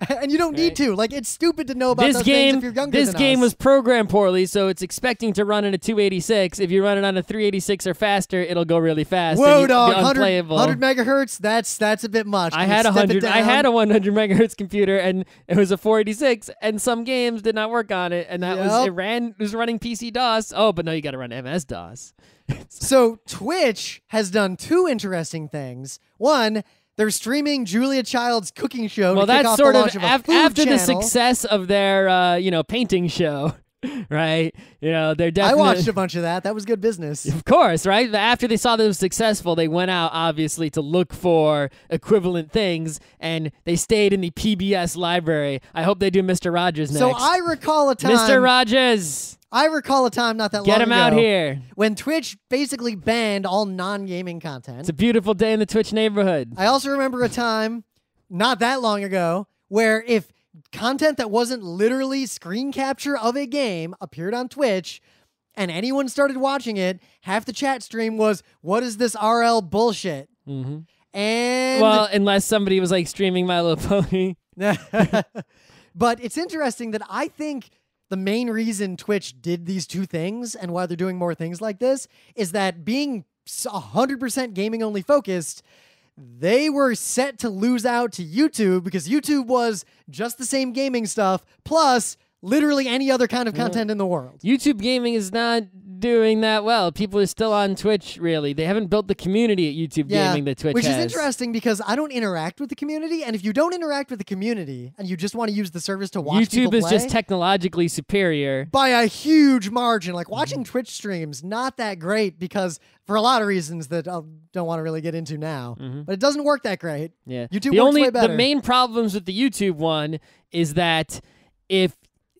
And you don't need to. Like, it's stupid to know about this those game, things if you're younger This than game us. was programmed poorly, so it's expecting to run at a 286. If you run it on a 386 or faster, it'll go really fast. Whoa, and dog! be 100 unplayable. megahertz. That's a bit much. I had a 100 megahertz computer, and it was a 486, and some games did not work on it, and that was running PC DOS. Oh, but no, you got to run MS DOS. So Twitch has done two interesting things. One, they're streaming Julia Child's cooking show. Well, to kick that's off sort the of launch of a after food the channel. success of their, painting show, right? They're definitely. I watched a bunch of that. That was good business. Of course, right? After they saw that it was successful, they went out, obviously, to look for equivalent things, and they stayed in the PBS library. I hope they do Mr. Rogers next. So I recall a time. Mr. Rogers! I recall a time not that long Get ago. him out here. When Twitch basically banned all non-gaming content. It's a beautiful day in the Twitch neighborhood. I also remember a time not that long ago where if content that wasn't literally screen capture of a game appeared on Twitch and anyone started watching it, half the chat stream was, what is this RL bullshit? Mm-hmm. And well, unless somebody was like streaming My Little Pony. But it's interesting that I think the main reason Twitch did these two things and why they're doing more things like this is that being 100% gaming only focused, they were set to lose out to YouTube because YouTube was just the same gaming stuff plus literally any other kind of content in the world. YouTube gaming is not doing that well. People are still on Twitch, really. They haven't built the community at YouTube gaming that Twitch which has. is interesting because I don't interact with the community, and if you don't interact with the community and you just want to use the service to watch people YouTube is play, just technologically superior. by a huge margin. Like watching Twitch streams, not that great because for a lot of reasons that I don't want to really get into now, but it doesn't work that great. Yeah. YouTube works way better. The main problems with the YouTube one is that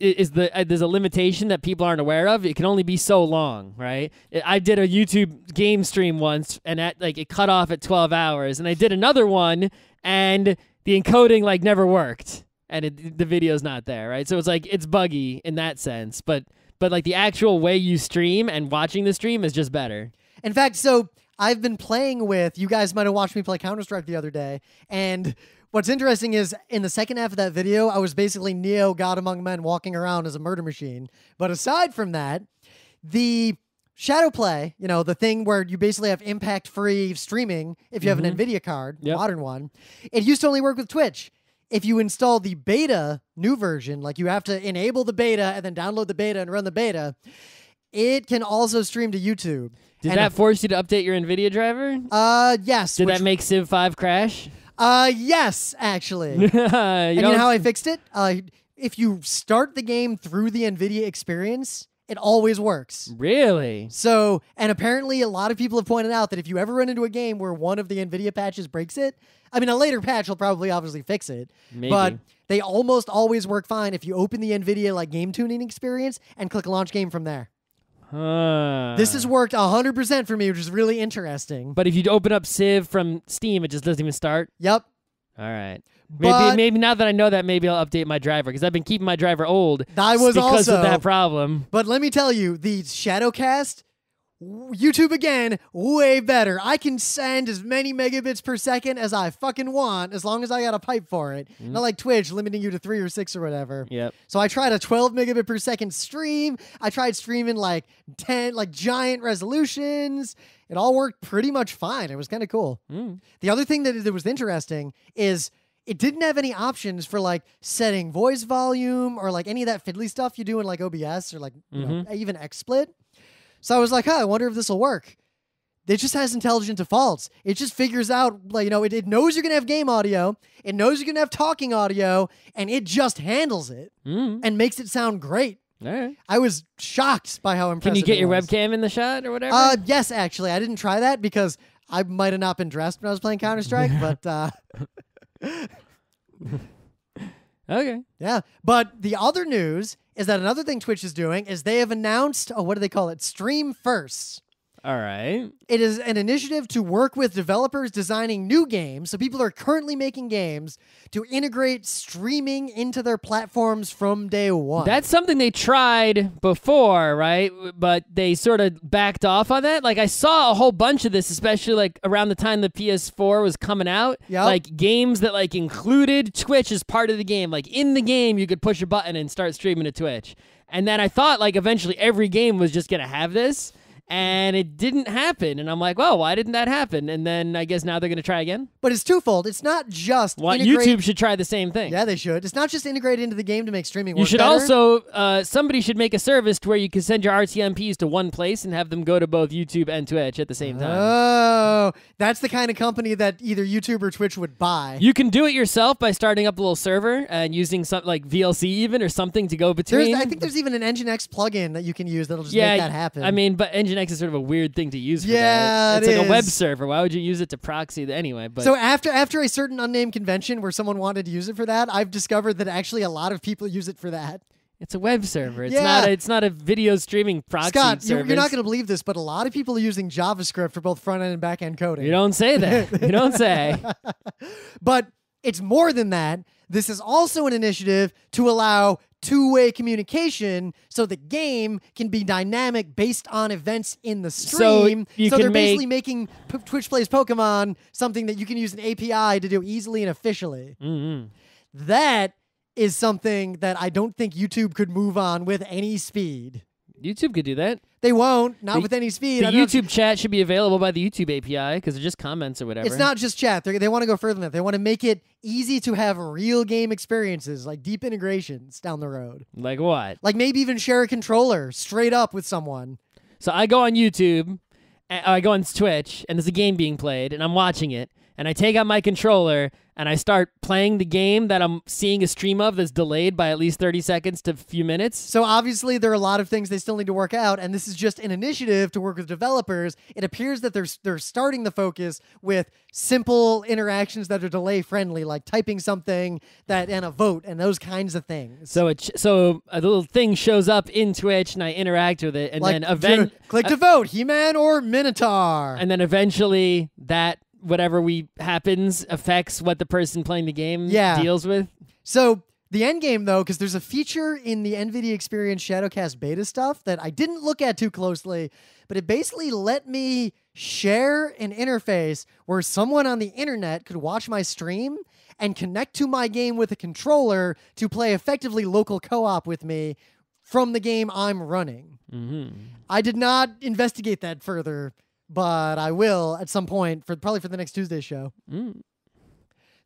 there's a limitation that people aren't aware of. It can only be so long, right? I did a YouTube game stream once, and it cut off at 12 hours. And I did another one, and the encoding never worked, and the video's not there, right? So it's buggy in that sense. But the actual way you stream and watching the stream is just better. In fact, so I've been playing with, you guys might have watched me play Counter-Strike the other day, and what's interesting is in the second half of that video, I was basically Neo, God Among Men, walking around as a murder machine. But aside from that, the shadow play, the thing where you basically have impact-free streaming if you have an NVIDIA card, modern one, it used to only work with Twitch. if you install the beta new version, like you have to enable the beta and then download the beta and run the beta, it can also stream to YouTube. Did that force you to update your NVIDIA driver? Yes. Did that make Civ 5 crash? Yes, actually. And you know how I fixed it? If you start the game through the NVIDIA experience, it always works. Really? So, and apparently a lot of people have pointed out that if you ever run into a game where one of the NVIDIA patches breaks it, I mean, a later patch will probably obviously fix it. Maybe. But they almost always work fine if you open the NVIDIA like game tuning experience and click launch game from there. This has worked 100% for me, which is really interesting. But if you open up Civ from Steam, it just doesn't even start? Yep. All right. But maybe now that I know that, maybe I'll update my driver because I've been keeping my driver old because of that problem. But let me tell you, the Shadowcast, YouTube again, way better. I can send as many megabits per second as I fucking want as long as I got a pipe for it. Not like Twitch limiting you to 3 or 6 or whatever. Yep. So I tried a 12 megabit per second stream. I tried streaming like 10, like giant resolutions. It all worked pretty much fine. It was kind of cool. The other thing that was interesting is it didn't have any options for like setting voice volume or like any of that fiddly stuff you do in like OBS or like you know, even XSplit. So I was like, I wonder if this will work. It just has intelligent defaults. It just figures out, like, you know, it knows you're going to have game audio. It knows you're going to have talking audio, and it just handles it and makes it sound great. All right. I was shocked by how impressive Can you get it your was. webcam in the shot or whatever? Yes, actually. I didn't try that because I might have not been dressed when I was playing Counter-Strike, but... Okay. Yeah. But the other news is that another thing Twitch is doing is they have announced, what do they call it? Stream First. All right. It is an initiative to work with developers designing new games, so people are currently making games, to integrate streaming into their platforms from day one. That's something they tried before, right? But they sort of backed off on that. Like, I saw a whole bunch of this, especially like around the time the PS4 was coming out. Yep. Like games that like included Twitch as part of the game. Like in the game, you could push a button and start streaming to Twitch. And then I thought like eventually every game was just going to have this. And it didn't happen. And I'm like, well, why didn't that happen? And then I guess now they're going to try again? But it's twofold. It's not just YouTube should try the same thing. Yeah, they should. It's not just integrated into the game to make streaming work You should better. also, somebody should make a service to where you can send your RTMPs to one place and have them go to both YouTube and Twitch at the same time. Oh, that's the kind of company that either YouTube or Twitch would buy. You can do it yourself by starting up a little server and using something like VLC even or something to go between. I think there's even an Nginx plugin that you can use that'll just make that happen. I mean, but Nginx is sort of a weird thing to use for Yeah, that. It's like is. a web server. Why would you use it to proxy anyway? But so after a certain unnamed convention where someone wanted to use it for that, I've discovered that actually a lot of people use it for that. it's a web server. It's Yeah. not a video streaming proxy Scott, service. you're not going to believe this, but a lot of people are using JavaScript for both front end and back end coding. You don't say that. You don't say. But it's more than that. This is also an initiative to allow two-way communication so the game can be dynamic based on events in the stream. So they're basically making Twitch Plays Pokemon something that you can use an API to do easily and officially. That is something that I don't think YouTube could move on with any speed. YouTube could do that. They won't, not with any speed. The YouTube chat should be available by the YouTube API because it's just comments or whatever. It's not just chat. They want to go further than that. They want to make it easy to have real game experiences, like deep integrations down the road. Like what? Like maybe even share a controller straight up with someone. So I go on YouTube, I go on Twitch, and there's a game being played, and I'm watching it, and I take out my controller, and I start playing the game that I'm seeing a stream of that's delayed by at least 30 seconds to a few minutes. So obviously there are a lot of things they still need to work out, and this is just an initiative to work with developers. It appears that they're starting the focus with simple interactions that are delay friendly, like typing something and a vote and those kinds of things. So a little thing shows up in Twitch, and I interact with it, and like, then click to vote, He-Man or Minotaur. And then eventually that whatever happens affects what the person playing the game deals with. So the end game, though, because there's a feature in the NVIDIA Experience Shadowcast beta stuff that I didn't look at too closely, but it basically let me share an interface where someone on the internet could watch my stream and connect to my game with a controller to play effectively local co-op with me from the game I'm running. I did not investigate that further, but I will at some point, probably for the next Tuesday show.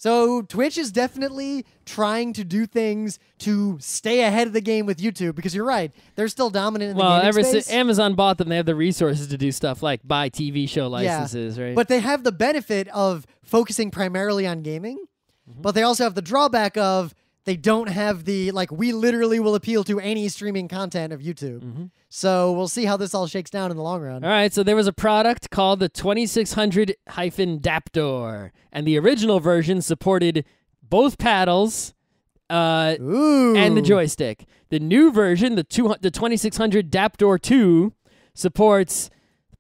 So Twitch is definitely trying to do things to stay ahead of the game with YouTube, because you're right, they're still dominant in the gaming ever space. since Amazon bought them, they have the resources to do stuff like buy TV show licenses, right? But they have the benefit of focusing primarily on gaming, but they also have the drawback of they don't have the, like, we literally will appeal to any streaming content of YouTube. So we'll see how this all shakes down in the long run. All right, so there was a product called the 2600-Daptor, and the original version supported both paddles and the joystick. The new version, the 2600 Daptor 2, supports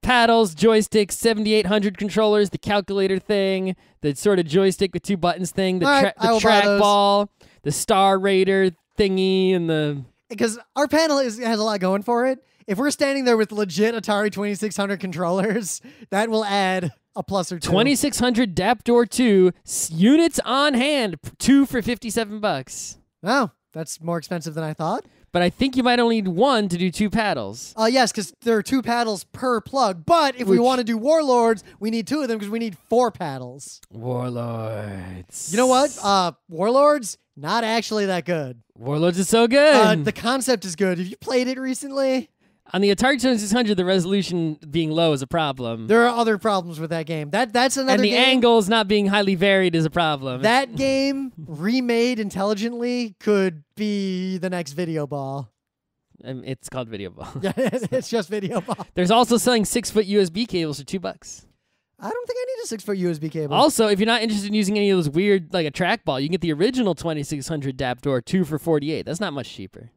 paddles, joystick, 7800 controllers, the calculator thing, the sort of joystick with 2 buttons thing, the trackball, the Star Raider thingy, and the... Because our panel has a lot going for it. If we're standing there with legit Atari 2600 controllers, that will add a plus or two. 2600 Daptor 2 units on hand, 2 for $57. Oh, that's more expensive than I thought. But I think you might only need 1 to do 2 paddles. Yes, because there are 2 paddles per plug. But if we want to do Warlords, we need 2 of them because we need 4 paddles. Warlords. You know what? Warlords, not actually that good. Warlords is so good. The concept is good. Have you played it recently? On the Atari 2600, the resolution being low is a problem. There are other problems with that game. That's another And the game. angles not being highly varied is a problem. That game, remade intelligently, could be the next Video Ball. It's called Video Ball. Yeah, it's just Video Ball. There's also selling 6-foot USB cables for $2. I don't think I need a 6-foot USB cable. Also, if you're not interested in using any of those weird, like a trackball, you can get the original 2600 Daptor 2 for $48. That's not much cheaper.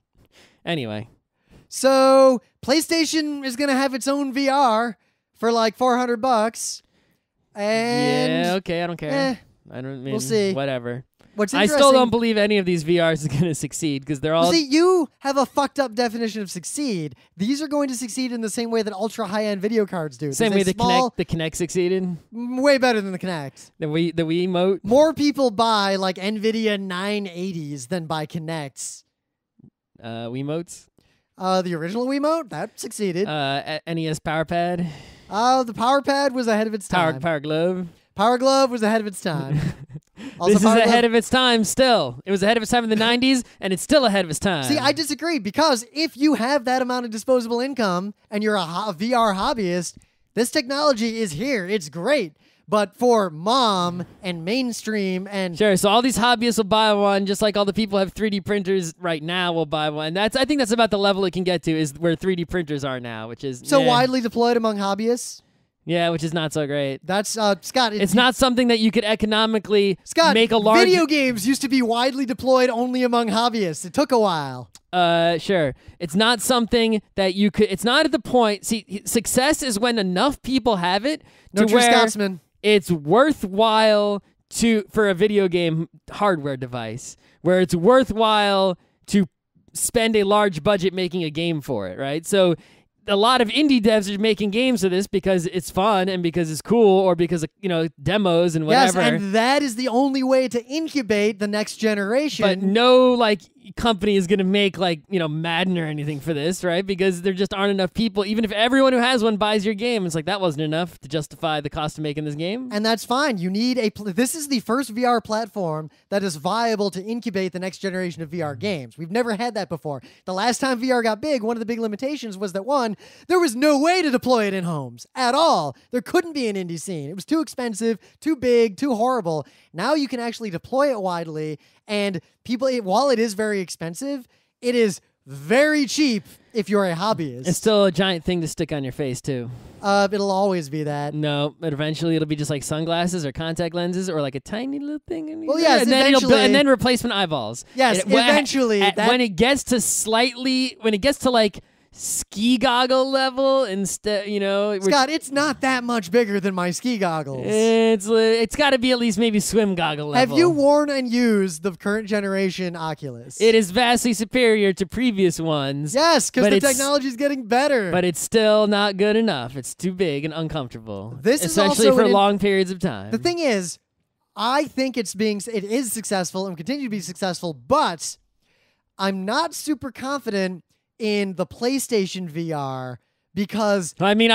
Anyway. So PlayStation is going to have its own VR for like $400. And yeah, okay, I don't care. I don't mean, we'll see. Whatever. What's I interesting, still don't believe any of these VRs is going to succeed because they're all... Well, see, you have a fucked up definition of succeed. These are going to succeed in the same way that ultra high-end video cards do. Same way the Kinect succeeded? Way better than the Kinect. The Wii Emote? More people buy like NVIDIA 980s than buy Kinects. Wiimotes? The original Wiimote, that succeeded. NES Power Pad? The Power Pad was ahead of its time. Power Glove? Power Glove was ahead of its time. Also, this is ahead of its time still. It was ahead of its time in the 90s, and it's still ahead of its time. See, I disagree, because if you have that amount of disposable income and you're a VR hobbyist, this technology is here. It's great. But for mom and mainstream and... Sure, so all these hobbyists will buy one, just like all the people who have 3D printers right now will buy one. I think that's about the level it can get to, is where 3D printers are now, which is... So widely deployed among hobbyists? Yeah, which is not so great. That's, Scott... It's not something that you could economically make a large... Video games used to be widely deployed only among hobbyists. It took a while. Sure. It's not something that you could... It's not at the point... See, success is when enough people have it No to true where Scotsman. It's worthwhile for a video game hardware device, where it's worthwhile to spend a large budget making a game for it, right? So a lot of indie devs are making games for this because it's fun and because it's cool, or because of, demos and whatever. Yes, and that is the only way to incubate the next generation. But no company is going to make Madden or anything for this, right? Because there just aren't enough people. Even if everyone who has one buys your game, it's like that wasn't enough to justify the cost of making this game. And that's fine. You need this is the first VR platform that is viable to incubate the next generation of VR games. We've never had that before. The last time VR got big, one of the big limitations was that, one, there was no way to deploy it in homes at all. There couldn't be an indie scene. It was too expensive, too big, too horrible. Now you can actually deploy it widely, and people, while it is very expensive, it is very cheap if you're a hobbyist. It's still a giant thing to stick on your face, too. It'll always be that. No, but eventually it'll be just like sunglasses or contact lenses or like a tiny little thing. Well, yes, and eventually. then replacement eyeballs. Yes, eventually. When it gets to like ski goggle level instead, Scott, it's not that much bigger than my ski goggles. It's got to be at least maybe swim goggle level. Have you worn and used the current generation Oculus? It is vastly superior to previous ones. Yes, because the technology is getting better. But it's still not good enough. It's too big and uncomfortable. This is especially also for long periods of time. The thing is, I think it is successful and will continue to be successful, but I'm not super confident in the PlayStation VR because I mean,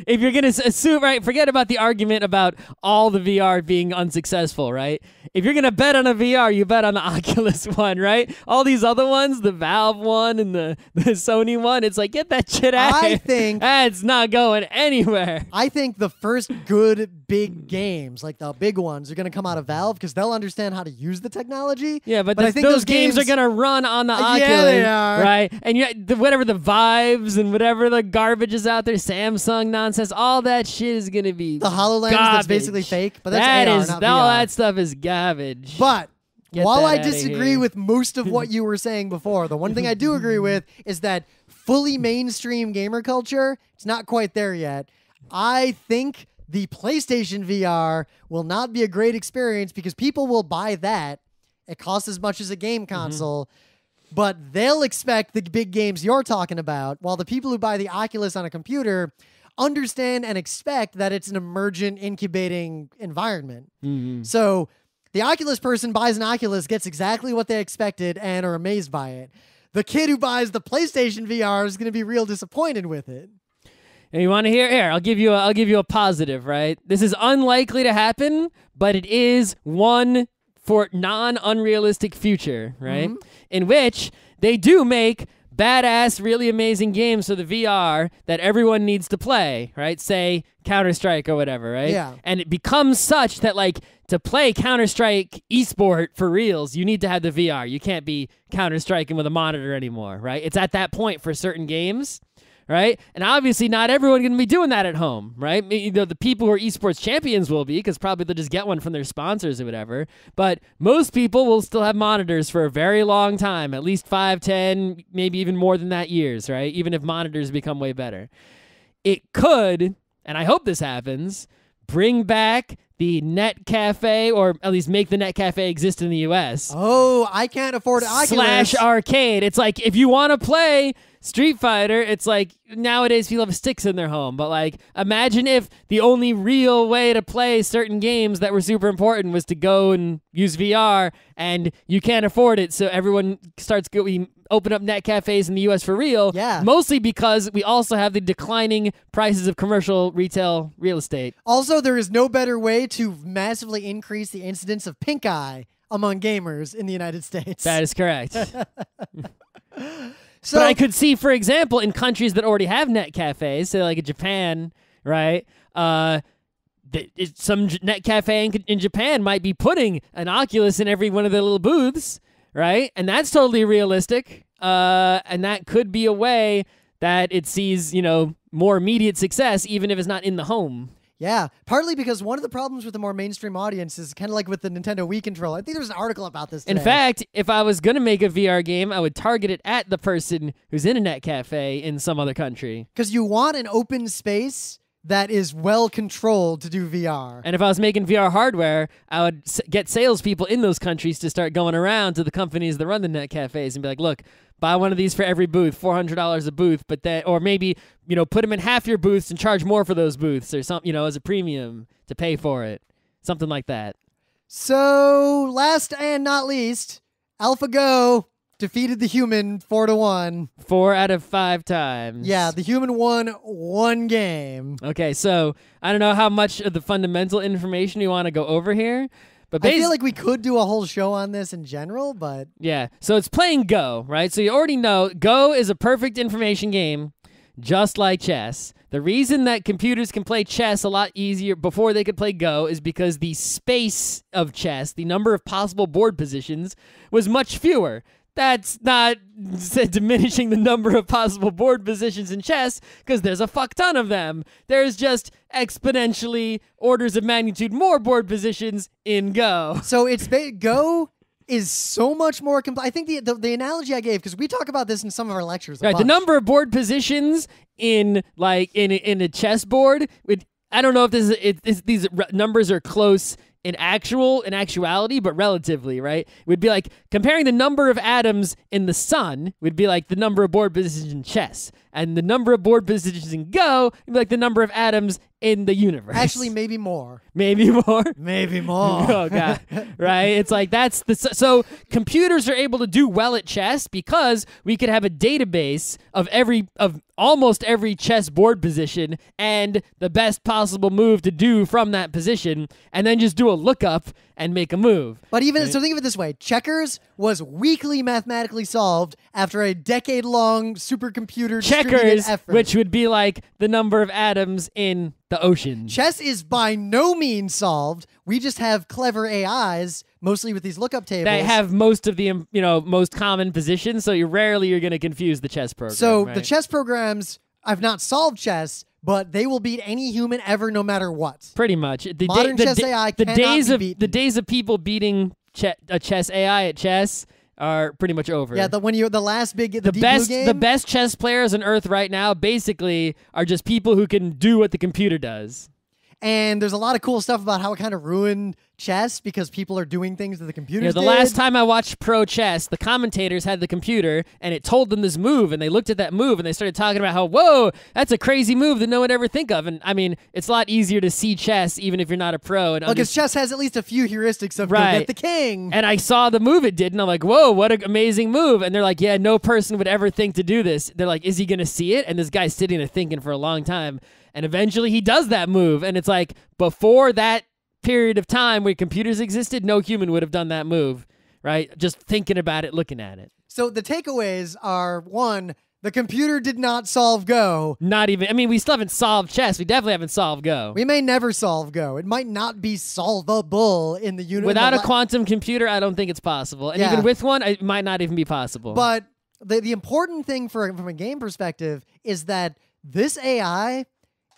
if you're gonna assume, right, forget about the argument about all the VR being unsuccessful, right? If you're gonna bet on a VR, you bet on the Oculus one, right? All these other ones, the Valve one and the Sony one, it's like, get that shit out. I think that's not going anywhere. I think the first good big games, like the big ones, are gonna come out of Valve because they'll understand how to use the technology. Yeah, but I think those games are gonna run on the Oculus, yeah, they are. right? And whatever the Vives and whatever the garbage is out there, Samsung nonsense, all that shit is gonna be the HoloLens garbage. that's basically fake, but that's AR, not VR. All that stuff is garbage. But Get while that I outta disagree here. with most of what you were saying before, the one thing I do agree with is that fully mainstream gamer culture, it's not quite there yet. I think the PlayStation VR will not be a great experience because people will buy that. It costs as much as a game console. But they'll expect the big games you're talking about, while the people who buy the Oculus on a computer understand and expect that it's an emergent, incubating environment. So the Oculus person buys an Oculus, gets exactly what they expected, and are amazed by it. The kid who buys the PlayStation VR is going to be real disappointed with it. And you want to hear? Here, I'll give you a positive, right? This is unlikely to happen, but it is one for non-unrealistic future, right? In which they do make badass, really amazing games for the VR that everyone needs to play, right? Say Counter-Strike or whatever, right? Yeah. And it becomes such that, like, to play Counter-Strike esport for reals, you need to have the VR. You can't be Counter-Striking with a monitor anymore, right? It's at that point for certain games, right? And obviously not everyone going to be doing that at home, right? You know, the people who are esports champions will be, because probably they'll just get one from their sponsors or whatever. But most people will still have monitors for a very long time, at least 5, 10, maybe even more than that years, right? Even if monitors become way better. It could, and I hope this happens, bring back the Net Cafe, or at least make the Net Cafe exist in the U.S. Oh, I can't afford Oculus. / arcade. It's like, if you want to play Street Fighter, it's like, nowadays people have sticks in their home, but like, imagine if the only real way to play certain games that were super important was to go and use VR, and you can't afford it, so everyone starts we open up net cafes in the US for real. Yeah. Mostly because we also have the declining prices of commercial retail real estate. Also, there is no better way to massively increase the incidence of pink eye among gamers in the United States. That is correct. So, but I could see, for example, in countries that already have net cafes, say like Japan, right? Some net cafe in Japan might be putting an Oculus in every one of their little booths, right? And that's totally realistic. And that could be a way that it sees, more immediate success, even if it's not in the home. Yeah, partly because one of the problems with the more mainstream audience is kind of like with the Nintendo Wii controller. I think there's an article about this today. In fact, if I was going to make a VR game, I would target it at the person who's in a net cafe in some other country. Because you want an open space that is well controlled to do VR. And if I was making VR hardware, I would get salespeople in those countries to start going around to the companies that run the net cafes and be like, look, buy one of these for every booth, $400 a booth, but then, or maybe, put them in half your booths and charge more for those booths, or something, as a premium to pay for it. Something like that. So, last and not least, AlphaGo defeated the human 4-1. 4 out of 5 times. Yeah, the human won one game. Okay, so I don't know how much of the fundamental information you want to go over here. But I feel like we could do a whole show on this in general, but... Yeah, so it's playing Go, right? So you already know Go is a perfect information game, just like chess. The reason that computers can play chess a lot easier before they could play Go is because the space of chess, the number of possible board positions, was much fewer. That's not diminishing the number of possible board positions in chess, because there's a fuck ton of them. There's just exponentially orders of magnitude more board positions in Go. So Go is so much more I think the analogy I gave, because we talk about this in some of our lectures. Right, the number of board positions in a chessboard. I don't know if these numbers are close in actuality, but relatively, right? It would be like comparing the number of atoms in the sun would be like the number of board positions in chess, and the number of board positions in Go would be like the number of atoms in the universe. Actually, maybe more. Maybe more. Maybe more. Oh god. Right? It's like that's the so computers are able to do well at chess because we could have a database of almost every chessboard position and the best possible move to do from that position, and then just do a lookup and make a move. But even so, think of it this way: checkers was weakly mathematically solved after a decade-long supercomputer Checkers, effort. which would be like the number of atoms in the ocean. Chess is by no means solved. We just have clever AIs, mostly with these lookup tables. That have most of the most common positions, so you're going to confuse the chess program. So right? the chess programs have not solved chess, but they will beat any human ever, no matter what. Pretty much. Modern chess AI cannot be beaten. The days of people beating a chess AI at chess are pretty much over. Yeah, the last big Deep best Blue game. the best chess players on Earth right now basically are just people who can do what the computer does. And there's a lot of cool stuff about how it kind of ruined chess because people are doing things that the computers The did. last time I watched pro chess, the commentators had the computer and it told them this move, and they looked at that move and they started talking about how, whoa, that's a crazy move that no one would ever think of. And I mean, it's a lot easier to see chess even if you're not a pro. And because chess has at least a few heuristics of go get the king. And I saw the move it did, and I'm like, whoa, what an amazing move. And they're like, yeah, no person would ever think to do this. They're like, is he going to see it? And this guy's sitting there thinking for a long time. And eventually he does that move. And it's like, before that period of time where computers existed, no human would have done that move, right? Just thinking about it, looking at it. So the takeaways are, one, the computer did not solve Go. Not even, I mean, we still haven't solved chess. We definitely haven't solved Go. We may never solve Go. It might not be solvable in the universe. Without a quantum computer, I don't think it's possible. And even with one, it might not even be possible. But the important thing from a game perspective is that this AI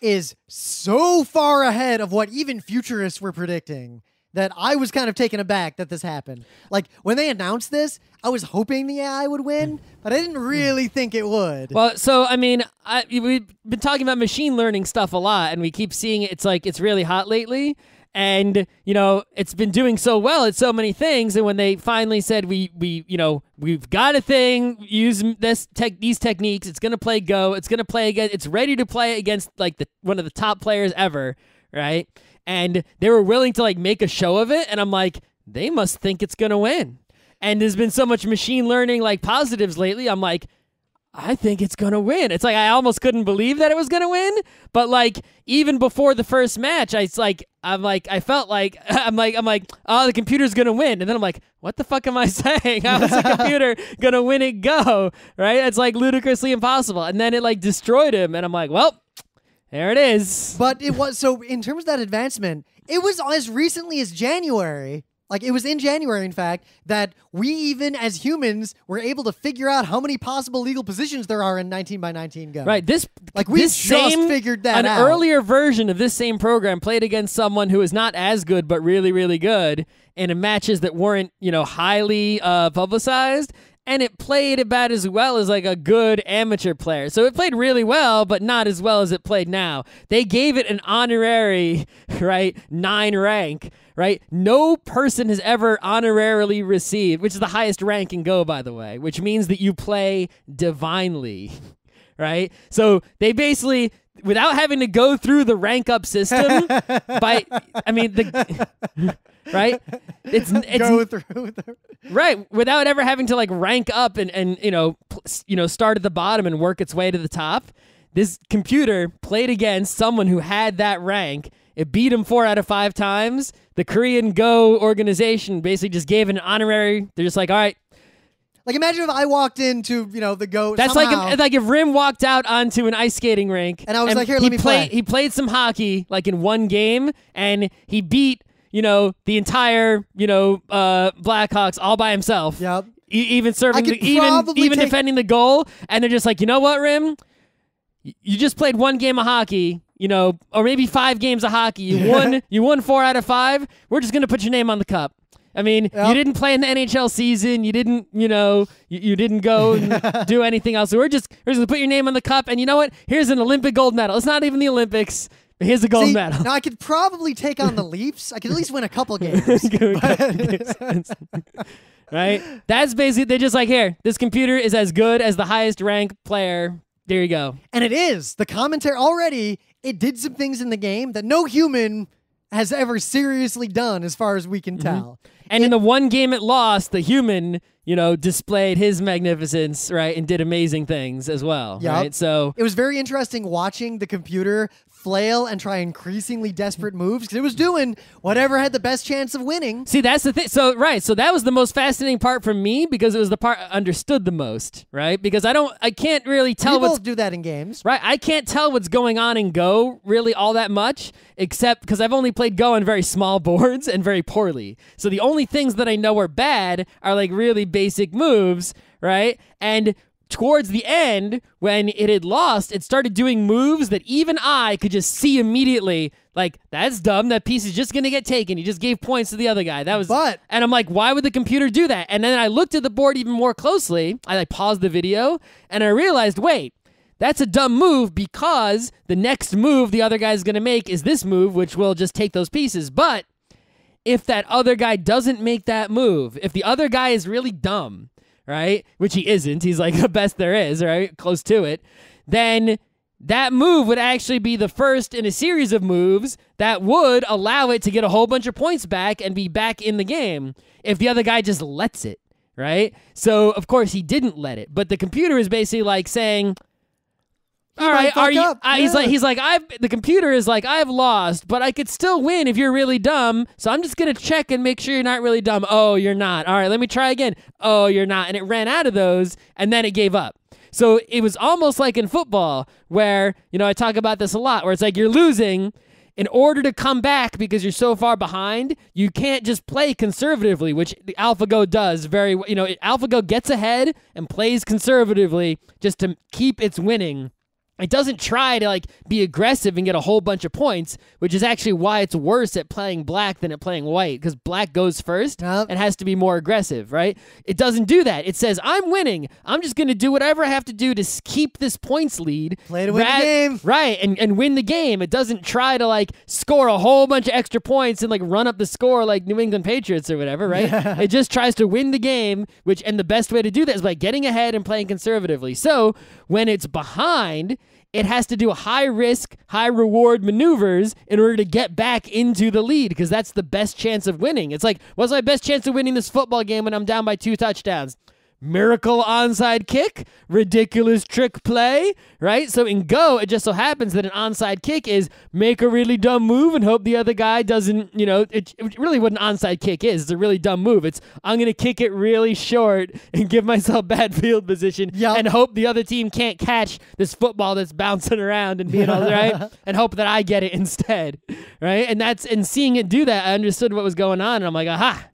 is so far ahead of what even futurists were predicting that I was kind of taken aback that this happened. Like, when they announced this, I was hoping the AI would win, but I didn't really think it would. Well, so, I mean, we've been talking about machine learning stuff a lot, and we keep seeing it. It's like, it's really hot lately. And, it's been doing so well at so many things. And when they finally said, we've got a thing, use these techniques, it's going to play Go, it's going to play again, it's ready to play against like one of the top players ever, right? And they were willing to like make a show of it. And I'm like, they must think it's going to win. And there's been so much machine learning like positives lately. I'm like, I think it's going to win. It's like, I almost couldn't believe that it was going to win. But like, even before the first match, I'm like, oh, the computer's going to win. And then I'm like, what the fuck am I saying? How is the computer going to win it Go? Right? It's like ludicrously impossible. And then it like destroyed him. And I'm like, well, there it is. But it was, so in terms of that advancement, it was as recently as January. Like, it was in January, in fact, that we even, as humans, were able to figure out how many possible legal positions there are in 19 by 19 Go. Right. We just figured that out. An earlier version of this same program played against someone who is not as good, but really, really good in matches that weren't, highly publicized. And it played about as well as like a good amateur player. So it played really well, but not as well as it played now. They gave it an honorary, right, 9 rank, right? No person has ever honorarily received, which is the highest rank in Go, by the way, which means that you play divinely, right? So they basically, without having to go through the rank up system, right? It's go through right, without ever having to like rank up and start at the bottom and work its way to the top. This computer played against someone who had that rank. It beat him 4 out of 5 times. The Korean Go organization basically just gave an honorary. They're just like, all right. Like, imagine if I walked into, the Go. That's somehow, like if Rim walked out onto an ice skating rink. And I was like, here, let me play. He played some hockey, like in one game, and he beat, the entire, Blackhawks all by himself. Yep. Even serving, even defending the goal. And they're just like, you know what, Rim? You just played one game of hockey, or maybe 5 games of hockey. You won 4 out of 5. We're just going to put your name on the cup. I mean, you didn't play in the NHL season. You didn't, you didn't go and do anything else. So we're just going to put your name on the cup. And you know what? Here's an Olympic gold medal. It's not even the Olympics. But here's a gold medal. Now, I could probably take on the Leafs. I could at least win a couple games. Right? That's basically, they're just like, here, this computer is as good as the highest ranked player. There you go. And it is. The commentary already it did some things in the game that no human has ever seriously done, as far as we can tell. And in the one game it lost, the human, displayed his magnificence, right, and did amazing things as well. Yep. Right. So it was very interesting watching the computer flail and try increasingly desperate moves, because it was doing whatever had the best chance of winning. See, that's the thing. So that was the most fascinating part for me, because it was the part I understood the most, right? Because I can't really tell. We both do that in games, right? I can't tell what's going on in Go really all that much, except because I've only played Go on very small boards and very poorly. So the only things that I know are bad are like really basic moves, right? And towards the end, when it had lost, it started doing moves that even I could just see immediately. Like, that's dumb. That piece is just going to get taken. He just gave points to the other guy. And I'm like, why would the computer do that? And then I looked at the board even more closely. I paused the video, and I realized, wait, that's a dumb move, because the next move the other guy's going to make is this move, which will just take those pieces. But if that other guy doesn't make that move, if the other guy is really dumb, right, which he isn't, he's like the best there is, right, close to it, then that move would actually be the first in a series of moves that would allow it to get a whole bunch of points back and be back in the game if the other guy just lets it, right? So, of course, he didn't let it. But the computer is basically like saying, all right, are you? The computer is like, I've lost, but I could still win if you're really dumb. So I'm just gonna check and make sure you're not really dumb. Oh, you're not. All right, let me try again. Oh, you're not. And it ran out of those, and then it gave up. So it was almost like in football, where I talk about this a lot, where it's like you're losing. In order to come back because you're so far behind, you can't just play conservatively, which the AlphaGo does very. AlphaGo gets ahead and plays conservatively just to keep its winning. It doesn't try to be aggressive and get a whole bunch of points, which is actually why it's worse at playing black than at playing white, because black goes first and has to be more aggressive, right? It doesn't do that. It says, I'm winning. I'm just going to do whatever I have to do to keep this points lead. Play to win the game. Right, and win the game. It doesn't try to score a whole bunch of extra points and run up the score like New England Patriots or whatever, right? Yeah. It just tries to win the game, and the best way to do that is by getting ahead and playing conservatively. So when it's behind, it has to do high-risk, high-reward maneuvers in order to get back into the lead, because that's the best chance of winning. It's like, what's my best chance of winning this football game when I'm down by 2 touchdowns? Miracle onside kick, ridiculous trick play, right? So in Go, it just so happens that an onside kick is make a really dumb move and hope the other guy doesn't, it's really what an onside kick is. It's a really dumb move. It's, I'm going to kick it really short and give myself bad field position and hope the other team can't catch this football that's bouncing around and being all right, and hope that I get it instead, right? And seeing it do that, I understood what was going on, and I'm like, aha,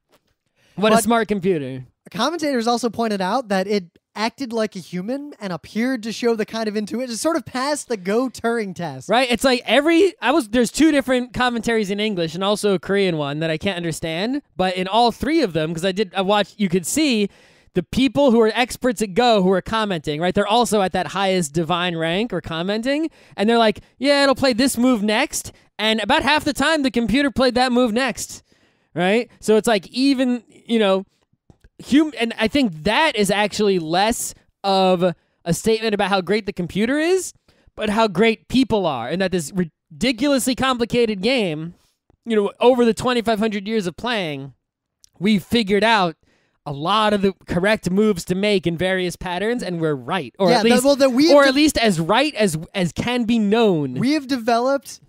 what a smart computer. Commentators also pointed out that it acted like a human and appeared to show the kind of intuition. It sort of passed the Go Turing test. Right? It's like there's 2 different commentaries in English and also a Korean one that I can't understand, but in all 3 of them, because I watched, you could see the people who are experts at Go who are commenting, right? They're also at that highest divine rank or commenting, and they're like, yeah, it'll play this move next, and about half the time the computer played that move next, right? So it's like even, and I think that is actually less of a statement about how great the computer is, but how great people are, and that this ridiculously complicated game, over the 2,500 years of playing, we've figured out a lot of the correct moves to make in various patterns, and we're right, or at least as right as can be known. We have developed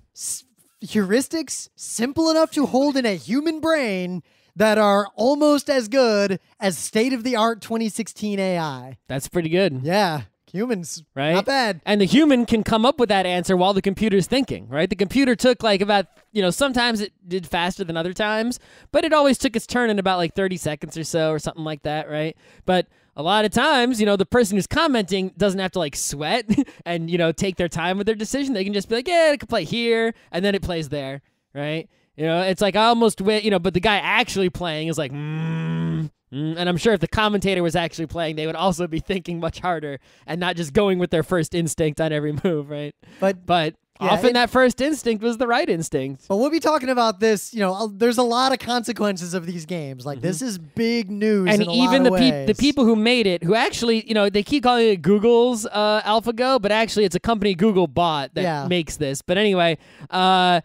heuristics simple enough to hold in a human brain that are almost as good as state-of-the-art 2016 AI. That's pretty good. Yeah. Humans, right? Not bad. And the human can come up with that answer while the computer's thinking, right? The computer took about, sometimes it did faster than other times, but it always took its turn in about 30 seconds or so or something like that, right? But a lot of times, the person who's commenting doesn't have to sweat and, take their time with their decision. They can just be like, yeah, it could play here, and then it plays there, right? It's like I almost win, but the guy actually playing is like, and I'm sure if the commentator was actually playing, they would also be thinking much harder and not just going with their first instinct on every move, right? But Often that first instinct was the right instinct. But we'll be talking about this. There's a lot of consequences of these games. Like this is big news, and in a even lot of ways. the people who made it, who actually, they keep calling it Google's AlphaGo, but actually it's a company Google bought that makes this. But anyway, but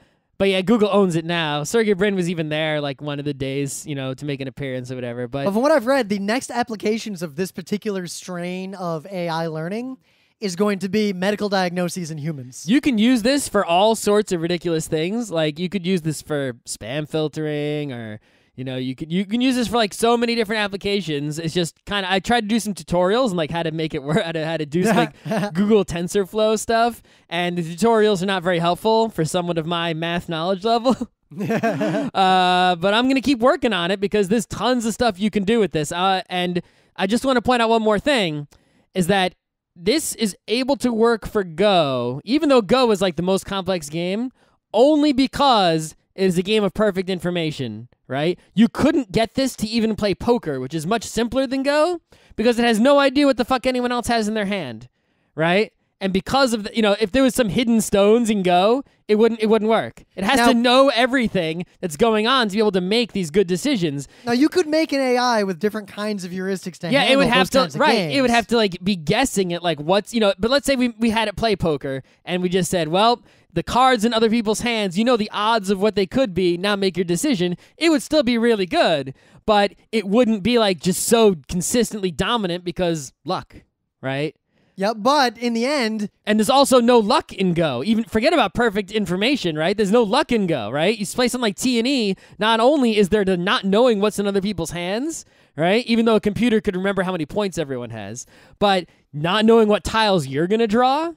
yeah, Google owns it now. Sergey Brin was even there like one of the days, to make an appearance or whatever. But from what I've read, the next applications of this particular strain of AI learning is going to be medical diagnoses in humans. You can use this for all sorts of ridiculous things. Like you could use this for spam filtering, or you can use this for like so many different applications. It's just kind of, I tried to do some tutorials and like how to make it work, how to do some like Google TensorFlow stuff, and the tutorials are not very helpful for someone of my math knowledge level. But I'm gonna keep working on it because there's tons of stuff you can do with this. And I just want to point out one more thing, is that this is able to work for Go, even though Go is like the most complex game, only because it is a game of perfect information, right? You couldn't get this to even play poker, which is much simpler than Go, because it has no idea what the fuck anyone else has in their hand, right? And because of if there was some hidden stones in Go, it wouldn't work. It has to know everything that's going on to be able to make these good decisions. Now you could make an AI with different kinds of heuristics to handle it would have those to games. It would have to like be guessing it, like what's But let's say we had it play poker and we just said, well, the cards in other people's hands, the odds of what they could be. Now make your decision. It would still be really good, but it wouldn't be like just so consistently dominant because luck, right? Yeah, but in the end... And there's also no luck in Go. Even forget about perfect information, right? There's no luck in Go, right? You play something like T&E, not only is there the not knowing what's in other people's hands, right? Even though a computer could remember how many points everyone has, but not knowing what tiles you're going to draw,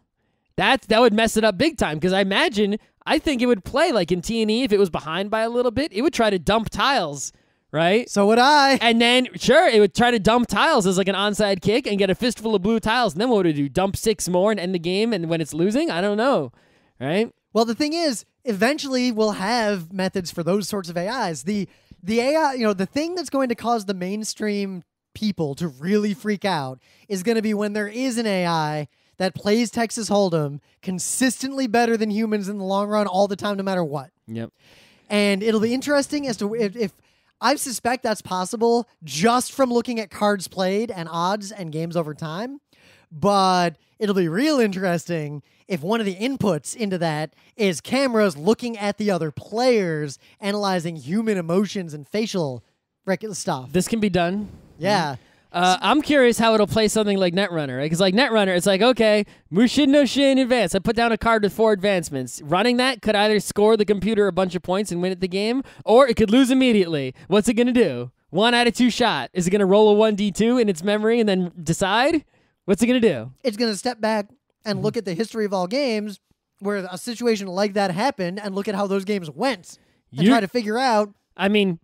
that would mess it up big time. Because I think it would play like in T&E, if it was behind by a little bit, it would try to dump tiles, right? So would I. And then, sure, it would try to dump tiles as like an onside kick and get a fistful of blue tiles. And then what would it do? Dump 6 more and end the game? And when it's losing? I don't know, right? Well, the thing is, eventually we'll have methods for those sorts of AIs. The AI, the thing that's going to cause the mainstream people to really freak out is going to be when there is an AI that plays Texas Hold'em consistently better than humans in the long run all the time, no matter what. Yep. And it'll be interesting as to if I suspect that's possible just from looking at cards played and odds and games over time. But it'll be real interesting if one of the inputs into that is cameras looking at the other players, analyzing human emotions and facial stuff. This can be done. Yeah. I'm curious how it'll play something like Netrunner, right? Because like Netrunner, it's like, okay, Mushin no Shin advance. I put down a card with 4 advancements. Running that could either score the computer a bunch of points and win at the game, or it could lose immediately. What's it going to do? 1 out of 2 shot. Is it going to roll a 1d2 in its memory and then decide? What's it going to do? It's going to step back and look at the history of all games where a situation like that happened and look at how those games went and try to figure out.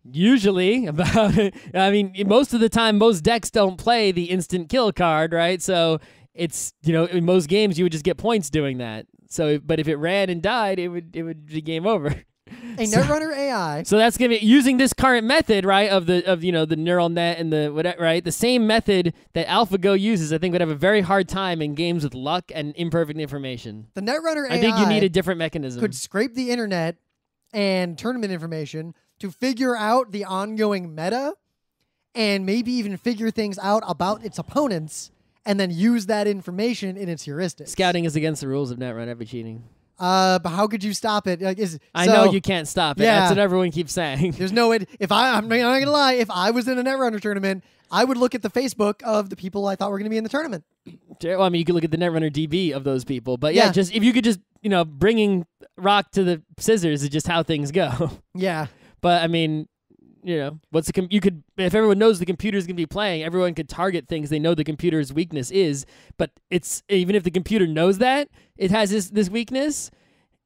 Usually most of the time, most decks don't play the instant kill card, right? So it's, in most games, you would just get points doing that. So, but if it ran and died, it would be game over. A Netrunner AI. So that's gonna be using this current method, right? Of the neural net and the whatever, right? The same method that AlphaGo uses, I think, would have a very hard time in games with luck and imperfect information. The Netrunner AI. I think you need a different mechanism. Could scrape the internet and tournament information to figure out the ongoing meta and maybe even figure things out about its opponents and then use that information in its heuristics. Scouting is against the rules of Netrunner. Every cheating. But how could you stop it? I know you can't stop it. Yeah. That's what everyone keeps saying. There's no way. I'm not going to lie, if I was in a Netrunner tournament, I would look at the Facebook of the people I thought were going to be in the tournament. Well, you could look at the Netrunner DB of those people. But yeah, just if you could just, bringing rock to the scissors is just how things go. Yeah. But if everyone knows the computer's going to be playing, everyone could target things they know the computer's weakness is. But it's even if the computer knows that it has this weakness,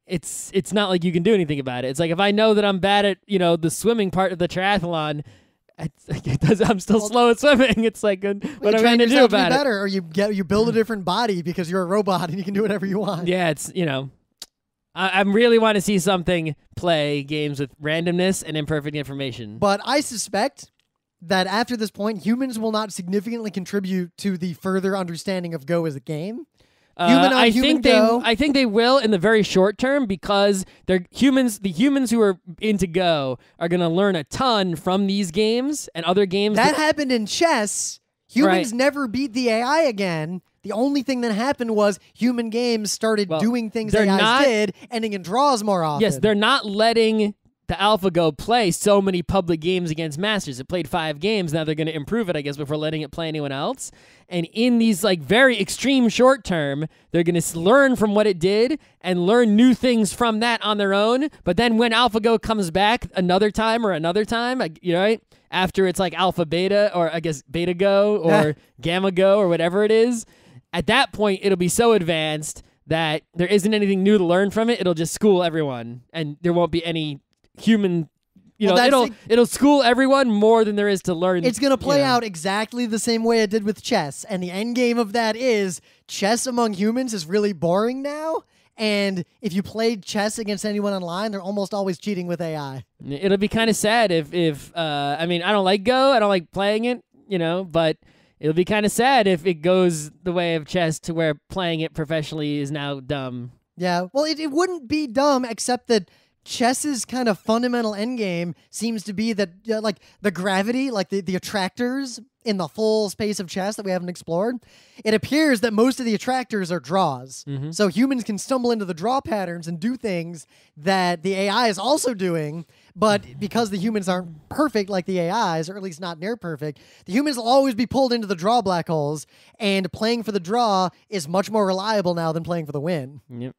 it's not like you can do anything about it. It's like if I know that I'm bad at the swimming part of the triathlon, I'm still slow at swimming. It's like what am I going to do about it? Better, or you build a different body because you're a robot and you can do whatever you want. Yeah, it's I really want to see something play games with randomness and imperfect information. But I suspect that after this point, humans will not significantly contribute to the further understanding of Go as a game. Human on I human think Go. I think they will in the very short term because they're humans. The humans who are into Go are going to learn a ton from these games and other games. That happened in chess. Humans never beat the AI again. The only thing that happened was human games started doing things AIs did, ending in draws more often. Yes, they're not letting the AlphaGo play so many public games against Masters. It played 5 games. Now they're going to improve it, I guess, before letting it play anyone else. And in these like very extreme short term, they're going to learn from what it did and learn new things from that on their own. But then when AlphaGo comes back another time, right? After it's like Alpha Beta, or I guess Beta Go or Gamma Go or whatever it is, at that point it'll be so advanced that there isn't anything new to learn from it. It'll just school everyone, and there won't be any human, it'll school everyone more than there is to learn. It's going to play out exactly the same way it did with chess, and the end game of that is chess among humans is really boring now, and if you played chess against anyone online, they're almost always cheating with AI. It'll be kind of sad if I don't like Go, I don't like playing it, but it'll be kind of sad if it goes the way of chess to where playing it professionally is now dumb. Yeah, well, it wouldn't be dumb, except that chess's kind of fundamental endgame seems to be that, like, the gravity, like the attractors in the full space of chess that we haven't explored, it appears that most of the attractors are draws. Mm-hmm. So humans can stumble into the draw patterns and do things that the AI is also doing, but because the humans aren't perfect like the AIs, or at least not near perfect, the humans will always be pulled into the draw black holes, and playing for the draw is much more reliable now than playing for the win. Yep.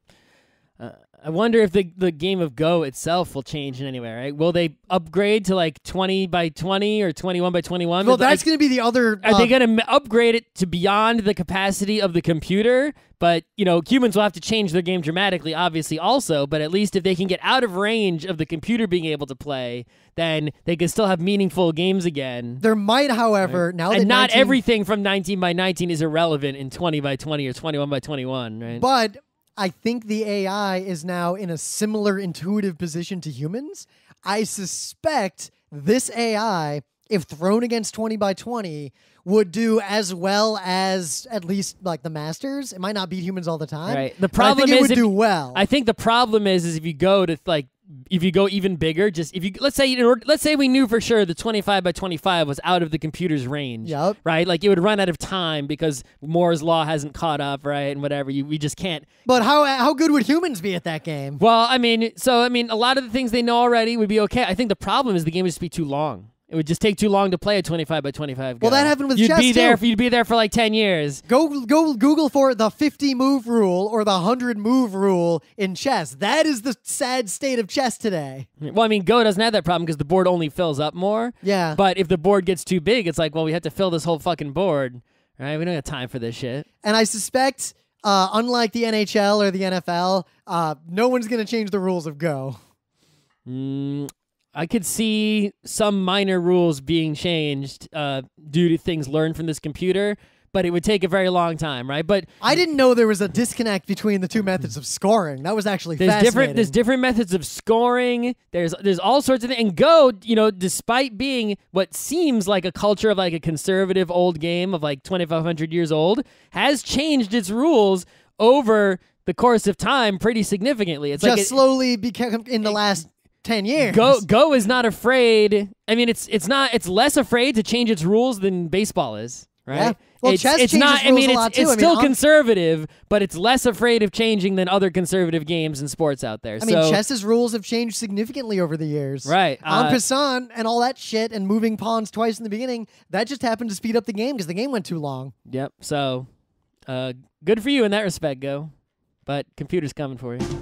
I wonder if the game of Go itself will change in any way, right? Will they upgrade to like 20 by 20 or 21 by 21? Well, that's going to be the other... Are they going to upgrade it to beyond the capacity of the computer? But, humans will have to change their game dramatically, obviously, also. But at least if they can get out of range of the computer being able to play, then they can still have meaningful games again. There might, however, now that not everything from 19 by 19 is irrelevant in 20 by 20 or 21 by 21, right? But I think the AI is now in a similar intuitive position to humans. I suspect this AI, if thrown against 20 by 20, would do as well as at least like the Masters. It might not beat humans all the time. Right. The problem I think is it would do well. I think the problem is if you go to if you go even bigger, let's say we knew for sure the 25 by 25 was out of the computer's range. Yep. Right? Like it would run out of time because Moore's law hasn't caught up, right? And whatever. We just can't. But how good would humans be at that game? Well, a lot of the things they know already would be okay. I think the problem is the game would just be too long. It would just take too long to play a 25 by 25 Go. Well, that happened with chess, too. You'd be there for like 10 years. Go Google for the 50 move rule or the 100 move rule in chess. That is the sad state of chess today. Well, Go doesn't have that problem because the board only fills up more. Yeah. But if the board gets too big, it's like, well, we have to fill this whole fucking board. Right? We don't have time for this shit. And I suspect, unlike the NHL or the NFL, no one's going to change the rules of Go. I could see some minor rules being changed due to things learned from this computer, but it would take a very long time, right? But I didn't know there was a disconnect between the two methods of scoring. That was actually fascinating. There's different methods of scoring. There's all sorts of things. And Go, despite being what seems like a culture of like a conservative old game of like 2,500 years old, has changed its rules over the course of time pretty significantly. It's just slowly became in the last 10 years. Go is not afraid. It's less afraid to change its rules than baseball is, right? Yeah. Well, chess it's changes not. rules a lot too. It's still conservative, but it's less afraid of changing than other conservative games and sports out there. Chess's rules have changed significantly over the years. Right. En passant and all that shit and moving pawns twice in the beginning, that just happened to speed up the game because the game went too long. Yep. So, good for you in that respect, Go. But computer's coming for you.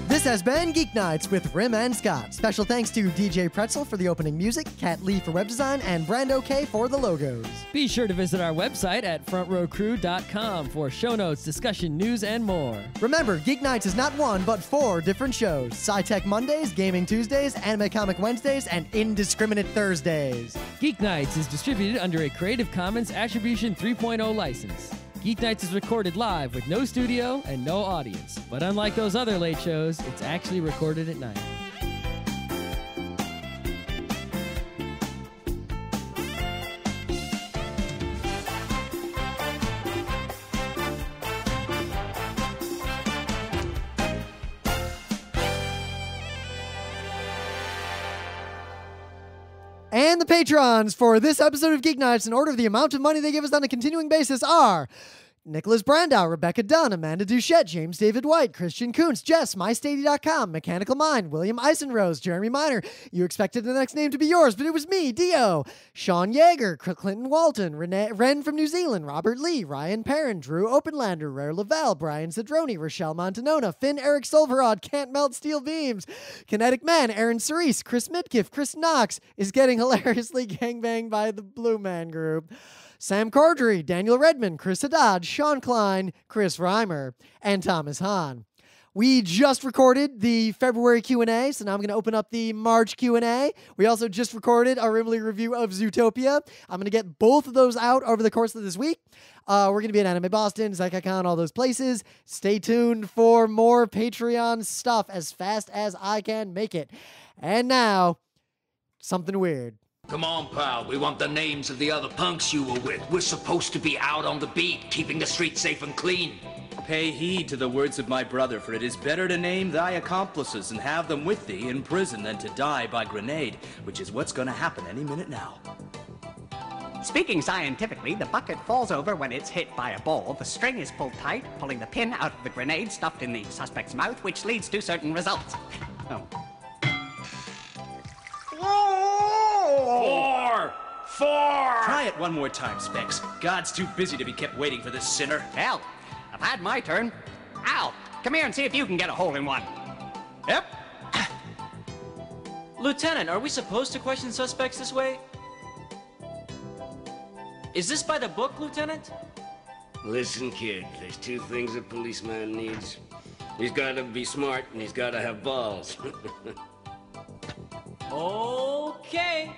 This has been Geek Nights with Rim and Scott. Special thanks to DJ Pretzel for the opening music, Kat Lee for web design, and Brando K for the logos. Be sure to visit our website at frontrowcrew.com for show notes, discussion, news, and more. Remember, Geek Nights is not one, but 4 different shows. Sci-Tech Mondays, Gaming Tuesdays, Anime Comic Wednesdays, and Indiscriminate Thursdays. Geek Nights is distributed under a Creative Commons Attribution 3.0 license. Geek Nights is recorded live with no studio and no audience. But unlike those other late shows, it's actually recorded at night. And the patrons for this episode of Geek Nights, in order of the amount of money they give us on a continuing basis, are Nicholas Brandau, Rebecca Dunn, Amanda Duchette, James David White, Christian Kuntz, Jess, MyStady.com, Mechanical Mind, William Eisenrose, Jeremy Miner. You expected the next name to be yours, but it was me, Dio. Sean Yeager, Clinton Walton, Ren from New Zealand, Robert Lee, Ryan Perrin, Drew Openlander, Rare Lavelle, Brian Zadroni, Rochelle Montanona, Finn Eric Solverod, Can't Melt Steel Beams, Kinetic Man, Aaron Cerise, Chris Mitkiff, Chris Knox is getting hilariously gangbanged by the Blue Man Group. Sam Cordry, Daniel Redmond, Chris Haddad, Sean Klein, Chris Reimer, and Thomas Hahn. We just recorded the February Q&A, so now I'm going to open up the March Q&A. We also just recorded our Rimley review of Zootopia. I'm going to get both of those out over the course of this week. We're going to be at Anime Boston, ZykaCon, all those places. Stay tuned for more Patreon stuff as fast as I can make it. And now, something weird. Come on, pal. We want the names of the other punks you were with. We're supposed to be out on the beat, keeping the streets safe and clean. Pay heed to the words of my brother, for it is better to name thy accomplices and have them with thee in prison than to die by grenade, which is what's gonna happen any minute now. Speaking scientifically, the bucket falls over when it's hit by a ball. The string is pulled tight, pulling the pin out of the grenade stuffed in the suspect's mouth, which leads to certain results. Oh. Four! Try it one more time, Specs. God's too busy to be kept waiting for this sinner. Hell, I've had my turn. Al, come here and see if you can get a hole in one. Yep. Lieutenant, are we supposed to question suspects this way? Is this by the book, Lieutenant? Listen, kid, there's two things a policeman needs. He's gotta be smart and he's gotta have balls. Okay.